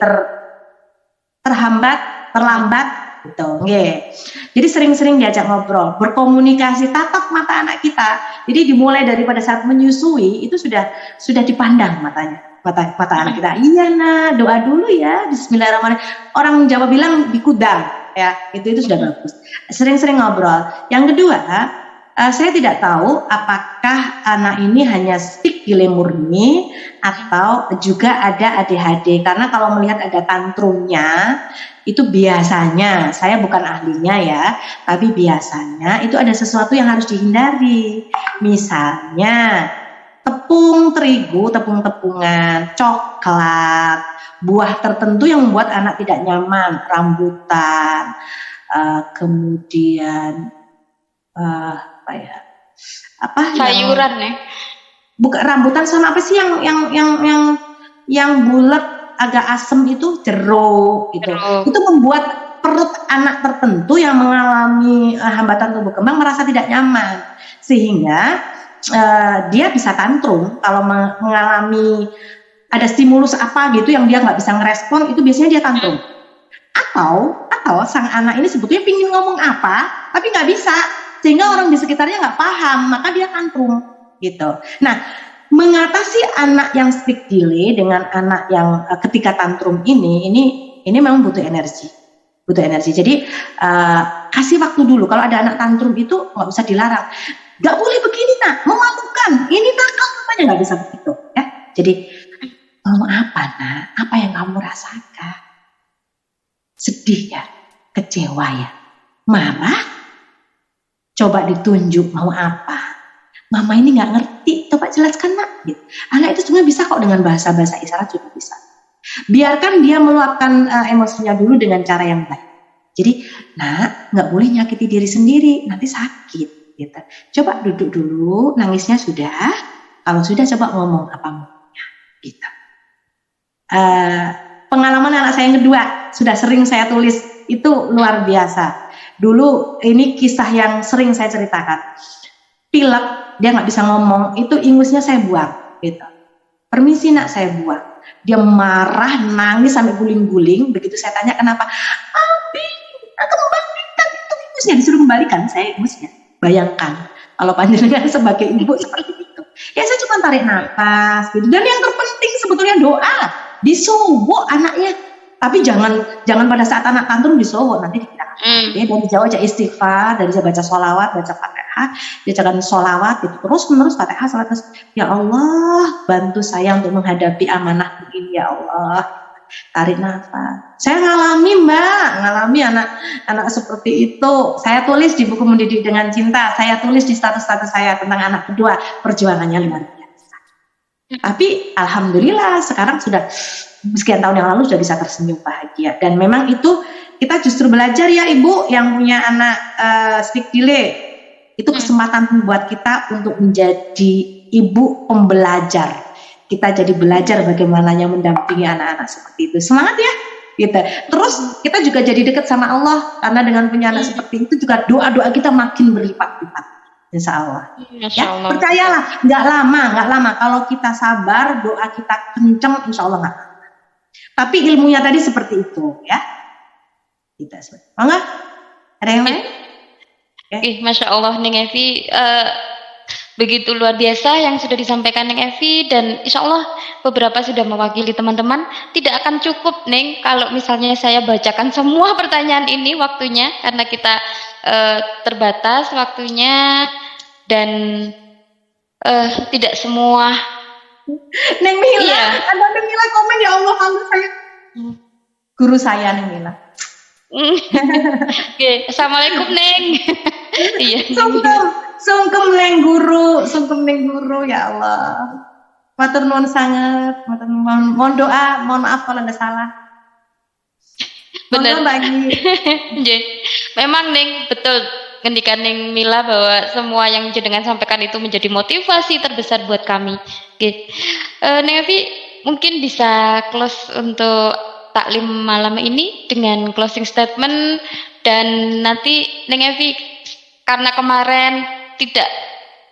Speaker 1: terlambat gitu. Okay. Jadi sering-sering diajak ngobrol, berkomunikasi, tatap mata anak kita. Jadi dimulai daripada saat menyusui itu sudah dipandang mata anak kita. Iya nak, doa dulu ya, Bismillahirrahmanirrahim. Orang Jawa bilang bikudang, ya itu sudah bagus. Sering-sering ngobrol. Yang kedua, saya tidak tahu apakah anak ini hanya speak delay murni atau juga ada ADHD, karena kalau melihat ada tantrumnya itu biasanya, saya bukan ahlinya ya, tapi biasanya itu ada sesuatu yang harus dihindari. Misalnya tepung terigu, tepung-tepungan, coklat, buah tertentu yang membuat anak tidak nyaman, rambutan, kemudian
Speaker 2: sayuran ya,
Speaker 1: bukan rambutan, sama apa sih yang bulat agak asem itu, jeruk gitu. Itu membuat perut anak tertentu yang mengalami hambatan tumbuh kembang merasa tidak nyaman, sehingga dia bisa tantrum kalau mengalami ada stimulus apa gitu yang dia nggak bisa ngerespon, itu biasanya dia tantrum. Atau sang anak ini sebetulnya pingin ngomong apa tapi nggak bisa, sehingga orang di sekitarnya nggak paham, maka dia tantrum gitu. Nah, mengatasi anak yang speak delay dengan anak yang ketika tantrum ini memang butuh energi. Jadi kasih waktu dulu. Kalau ada anak tantrum itu nggak bisa dilarang. Nggak boleh begini nak, memalukan. Ini nakal katanya, nggak bisa begitu ya. Jadi mau apa nak? Apa yang kamu rasakan? Sedih ya, kecewa ya, marah. Coba ditunjuk mau apa. Mama ini nggak ngerti, coba jelaskan nak. Gitu. Anak itu sebenarnya bisa kok dengan bahasa-bahasa isyarat juga bisa. Biarkan dia meluapkan emosinya dulu dengan cara yang baik. Jadi, nak, nggak boleh nyakiti diri sendiri, nanti sakit. Gitu. Coba duduk dulu, nangisnya sudah. Kalau sudah, coba ngomong apa maunya. Gitu. Pengalaman anak saya yang kedua sudah sering saya tulis, itu luar biasa. Dulu ini kisah yang sering saya ceritakan. Pilek, dia nggak bisa ngomong, itu ingusnya saya buang. Gitu. Permisi nak, saya buang. Dia marah, nangis sampai guling-guling. Begitu saya tanya kenapa, Abi, kembalikan itu ingusnya. Disuruh kembalikan saya ingusnya. Bayangkan kalau panjenengan sebagai ibu seperti itu. Ya saya cuma tarik nafas. Gitu. Dan yang terpenting sebetulnya doa. Disowo anaknya. Tapi jangan pada saat anak tantrum disowo, nanti dikira. Ya, dari jauh aja istighfar, dari jauh baca sholawat, baca Fatihah, dia jangan sholawat gitu, terus menerus Fatihah, sholawat terus. Ya Allah, bantu saya untuk menghadapi amanah ini ya Allah. Tarik nafas. Saya ngalami anak seperti itu. Saya tulis di buku Mendidik dengan Cinta, saya tulis di status-status saya tentang anak kedua, perjuangannya luar biasa. Tapi alhamdulillah sekarang sudah sekian tahun yang lalu sudah bisa tersenyum bahagia. Dan memang itu kita justru belajar ya ibu yang punya anak speak delay. Itu kesempatan buat kita untuk menjadi ibu pembelajar. Kita jadi belajar bagaimananya mendampingi anak-anak seperti itu. Semangat ya gitu. Terus kita juga jadi dekat sama Allah, karena dengan punya anak seperti itu juga doa-doa kita makin berlipat-lipat. Insya Allah. Ya, percayalah, nggak lama. Kalau kita sabar, doa kita kenceng, insya Allah nggak. Tapi ilmunya tadi seperti itu, ya. Kita enggak? Ada yang lain?
Speaker 2: Masya Allah, Neng Evi, begitu luar biasa yang sudah disampaikan Neng Evi, dan insya Allah beberapa sudah mewakili teman-teman. Tidak akan cukup, Neng, kalau misalnya saya bacakan semua pertanyaan ini waktunya, karena kita terbatas waktunya, dan tidak semua.
Speaker 1: Neng Mila, iya. Ada Neng Mila komen, ya Allah, kalau saya guru saya Neng Mila.
Speaker 2: Oke, Assalamualaikum Neng. Iya.
Speaker 1: Sungkem Neng guru, ya Allah. Matur nuwun sangat, mohon doa, mohon maaf kalau ada salah.
Speaker 2: Benar. Memang Neng, betul. ngendikan ning Mila bahwa semua yang jenengan sampaikan itu menjadi motivasi terbesar buat kami. Oke. Neng Evi mungkin bisa close untuk taklim malam ini dengan closing statement, dan nanti Neng Evi karena kemarin tidak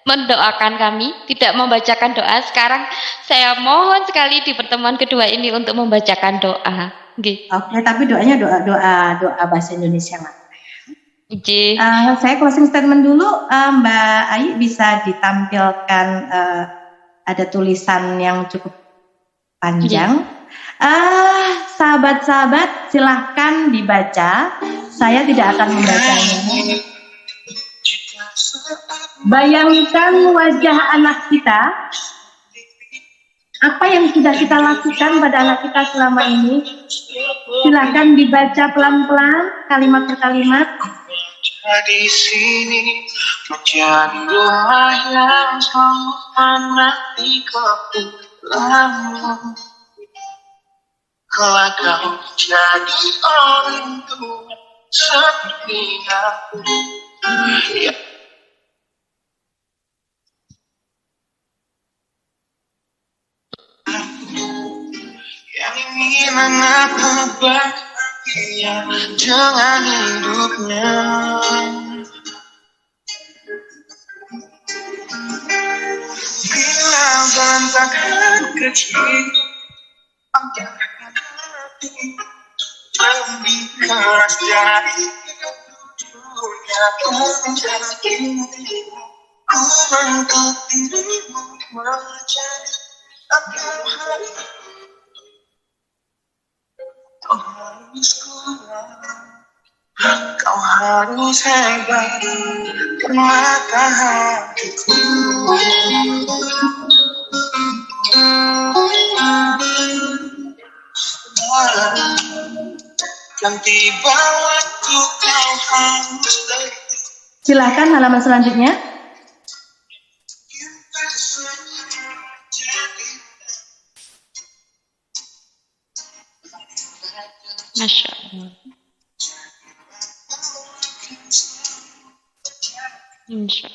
Speaker 2: mendoakan kami, tidak membacakan doa, sekarang saya mohon sekali di pertemuan kedua ini untuk membacakan doa.
Speaker 1: Oke, tapi doanya doa bahasa Indonesia, Mbak. Saya closing statement dulu. Mbak Ai bisa ditampilkan, ada tulisan yang cukup panjang. Sahabat-sahabat silahkan dibaca. Saya tidak akan membacanya. Bayangkan wajah anak kita. Apa yang sudah kita lakukan pada anak kita selama ini. Silahkan dibaca pelan-pelan, kalimat per kalimat.
Speaker 3: Di sini menjadi doa yang selalu menanti kepulangmu. Kalau kau jadi orang tua seperti aku, yang ingin anakku bahagia dengan hidupnya. Bila berantakan kecil, panjang hati lebih keras dari dunia menjadi ku untuk dirimu menjadi apa hari. Kau harus kuat, kau harus hebat, permata hatiku. Dan tiba waktu kau harus pergi.
Speaker 1: Silakan halaman selanjutnya.
Speaker 2: Masya Allah. Insya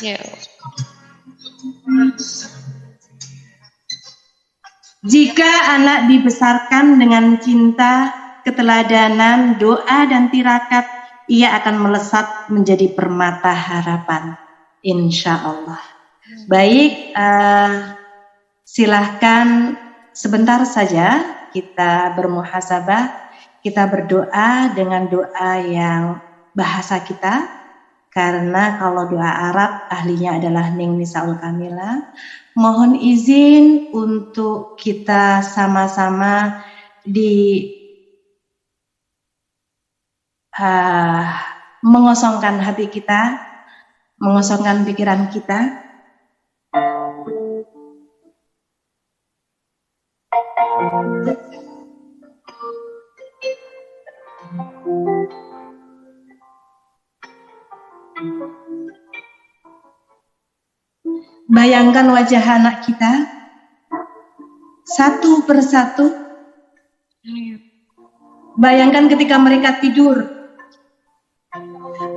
Speaker 2: Ya.
Speaker 1: Jika anak dibesarkan dengan cinta, keteladanan, doa, dan tirakat, ia akan melesat menjadi permata harapan. Insya Allah. Baik, silahkan sebentar saja kita bermuhasabah, kita berdoa dengan doa yang bahasa kita. Karena kalau doa Arab ahlinya adalah Ning Nisaul Kamila. Mohon izin untuk kita sama-sama mengosongkan hati kita, mengosongkan pikiran kita. Bayangkan wajah anak kita satu persatu. Bayangkan ketika mereka tidur.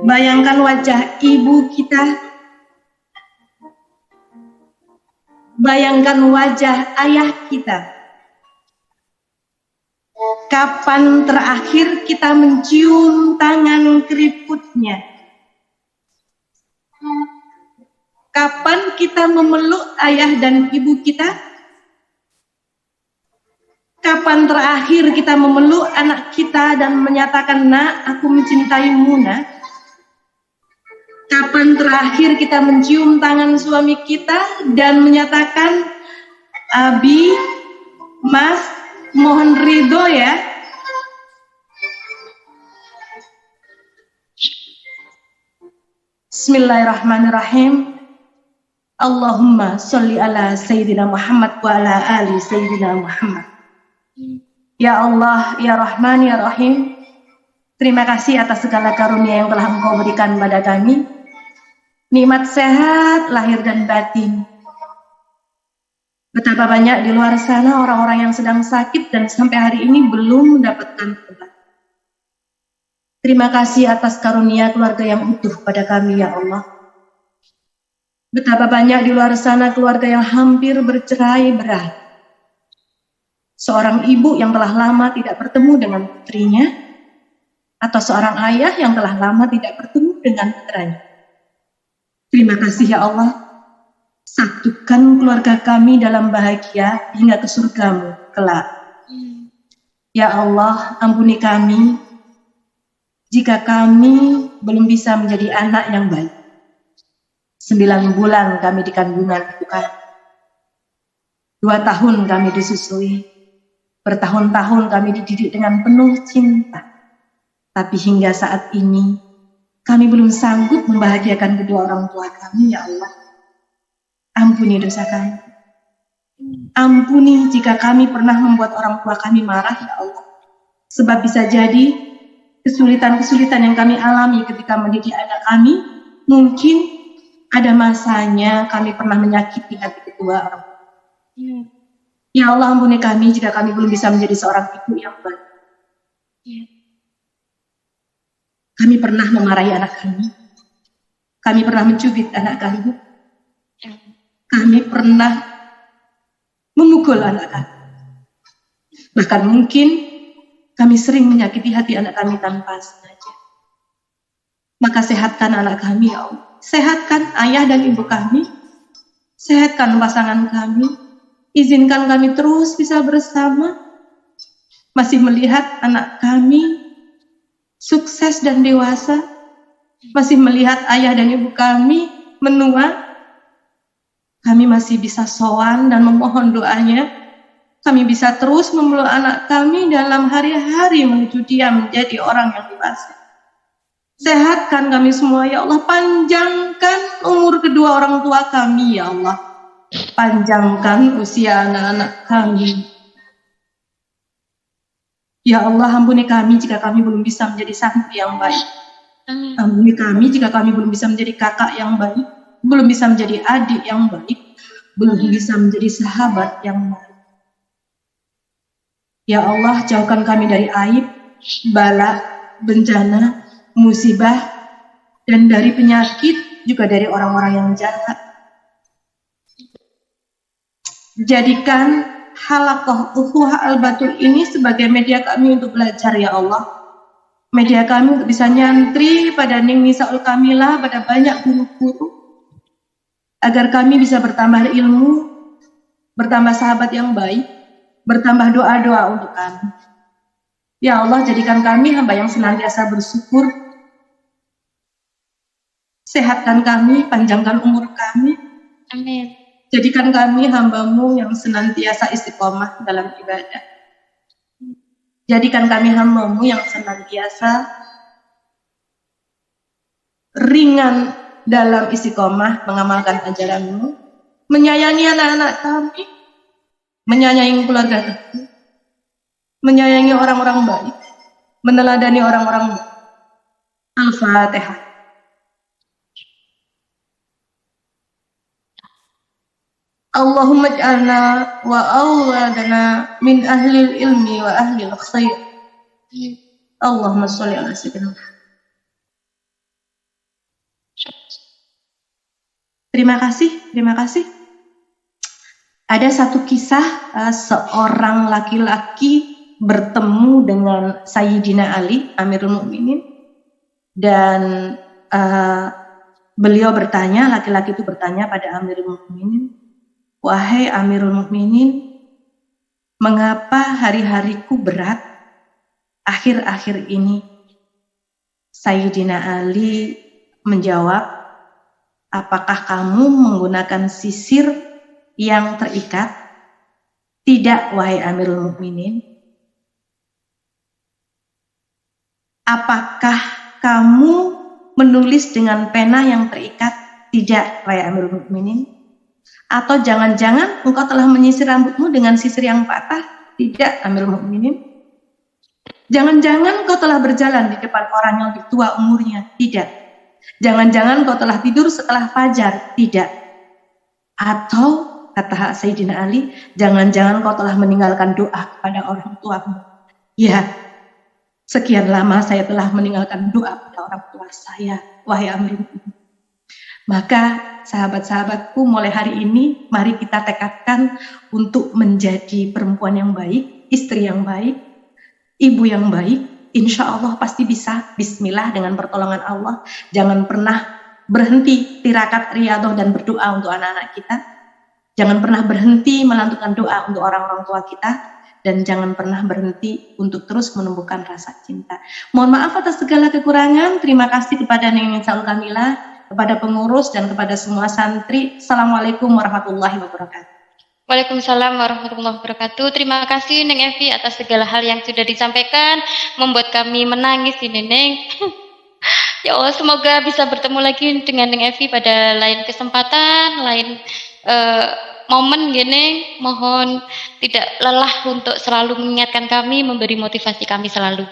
Speaker 1: Bayangkan wajah ibu kita. Bayangkan wajah ayah kita. Kapan terakhir kita mencium tangan keriputnya? Kapan kita memeluk ayah dan ibu kita? Kapan terakhir kita memeluk anak kita dan menyatakan, "Nak, aku mencintaimu, Nak"? Kapan terakhir kita mencium tangan suami kita dan menyatakan, "Abi, Mas, mohon ridho ya"? Bismillahirrahmanirrahim. Allahumma sholli ala Sayyidina Muhammad wa ala ali Sayyidina Muhammad. Ya Allah, Ya Rahman, Ya Rahim, terima kasih atas segala karunia yang telah Engkau berikan pada kami. Nikmat sehat, lahir dan batin. Betapa banyak di luar sana orang-orang yang sedang sakit dan sampai hari ini belum mendapatkan obat. Terima kasih atas karunia keluarga yang utuh pada kami, ya Allah. Betapa banyak di luar sana keluarga yang hampir bercerai-berai. Seorang ibu yang telah lama tidak bertemu dengan putrinya, atau seorang ayah yang telah lama tidak bertemu dengan putranya. Terima kasih, ya Allah. Satukan keluarga kami dalam bahagia hingga ke surgamu kelak. Ya Allah, ampuni kami jika kami belum bisa menjadi anak yang baik. 9 bulan kami di kandungan ibu kami. 2 tahun kami disusui. Bertahun-tahun kami dididik dengan penuh cinta. Tapi hingga saat ini, kami belum sanggup membahagiakan kedua orang tua kami, ya Allah. Ampuni dosa kami. Ampuni jika kami pernah membuat orang tua kami marah, ya Allah. Sebab bisa jadi kesulitan-kesulitan yang kami alami ketika mendidik anak kami, mungkin ada masanya kami pernah menyakiti hati kedua orang tua. Ya Allah, ampuni kami jika kami belum bisa menjadi seorang ibu yang baik. Kami pernah memarahi anak kami. Kami pernah mencubit anak kami. Kami pernah memukul anak kami. Bahkan mungkin kami sering menyakiti hati anak kami tanpa sengaja. Maka sehatkan anak kami, ya Allah. Sehatkan ayah dan ibu kami. Sehatkan pasangan kami. Izinkan kami terus bisa bersama. Masih melihat anak kami sukses dan dewasa. Masih melihat ayah dan ibu kami menua. Kami masih bisa sowan dan memohon doanya. Kami bisa terus memeluk anak kami dalam hari-hari menuju dia menjadi orang yang dewasa. Sehatkan kami semua, ya Allah. Panjangkan umur kedua orang tua kami, ya Allah. Panjangkan usia anak-anak kami. Ya Allah, ampuni kami jika kami belum bisa menjadi santri yang baik. Ampuni kami jika kami belum bisa menjadi kakak yang baik, belum bisa menjadi adik yang baik, belum bisa menjadi sahabat yang baik. Ya Allah, jauhkan kami dari aib, bala, bencana, musibah, dan dari penyakit, juga dari orang-orang yang jahat. Jadikan halaqah ukhuwah al-batul ini sebagai media kami untuk belajar, ya Allah. Media kami untuk bisa nyantri pada Ning Nisaul Kamilah, pada banyak guru-guru, agar kami bisa bertambah ilmu, bertambah sahabat yang baik, bertambah doa-doa untuk kami. Ya Allah, jadikan kami hamba yang senantiasa bersyukur. Sehatkan kami, panjangkan umur kami.
Speaker 2: Amin.
Speaker 1: Jadikan kami hamba-Mu yang senantiasa istiqomah dalam ibadah. Jadikan kami hamba-Mu yang senantiasa ringan dalam istiqomah mengamalkan ajaran-Mu, menyayangi anak-anak kami, menyayangi keluarga kami, menyayangi orang-orang baik, meneladani orang-orang baik. Al-Fatihah. Allahumma ij'alna wa awladana min ahlil ilmi wa ahlil khair. Allahumma sholli ala sayyidina. Terima kasih. Ada satu kisah seorang laki-laki bertemu dengan Sayyidina Ali, Amirul Mukminin, dan beliau bertanya, laki-laki itu bertanya pada Amirul Mukminin, "Wahai Amirul Mukminin, mengapa hari-hariku berat akhir-akhir ini?" Sayyidina Ali menjawab, "Apakah kamu menggunakan sisir yang terikat?" "Tidak, wahai Amirul Mukminin." "Apakah kamu menulis dengan pena yang terikat?" "Tidak, wahai Amirul Mukminin." "Atau jangan-jangan engkau telah menyisir rambutmu dengan sisir yang patah?" "Tidak, Amirul Mukminin." "Jangan-jangan engkau telah berjalan di depan orang yang lebih tua umurnya?" "Tidak." "Jangan-jangan engkau telah tidur setelah fajar?" "Tidak." "Atau," kata Sayyidina Ali, "jangan-jangan engkau telah meninggalkan doa kepada orang tuamu?" "Ya." Sekian lama saya telah meninggalkan doa pada orang tua saya, wahai Amrin. Maka sahabat-sahabatku, mulai hari ini mari kita tekadkan untuk menjadi perempuan yang baik, istri yang baik, ibu yang baik. Insya Allah pasti bisa. Bismillah, dengan pertolongan Allah. Jangan pernah berhenti tirakat, riadoh, dan berdoa untuk anak-anak kita. Jangan pernah berhenti melantunkan doa untuk orang-orang tua kita. Dan jangan pernah berhenti untuk terus menumbuhkan rasa cinta. Mohon maaf atas segala kekurangan. Terima kasih kepada Neng Saul Kamila, kepada pengurus, dan kepada semua santri. Assalamualaikum warahmatullahi wabarakatuh.
Speaker 2: Waalaikumsalam warahmatullahi wabarakatuh. Terima kasih Neng Evi atas segala hal yang sudah disampaikan, membuat kami menangis ini Neng. Ya Allah, semoga bisa bertemu lagi dengan Neng Evi pada lain kesempatan, lain momen gini. Mohon tidak lelah untuk selalu mengingatkan kami, memberi motivasi kami selalu.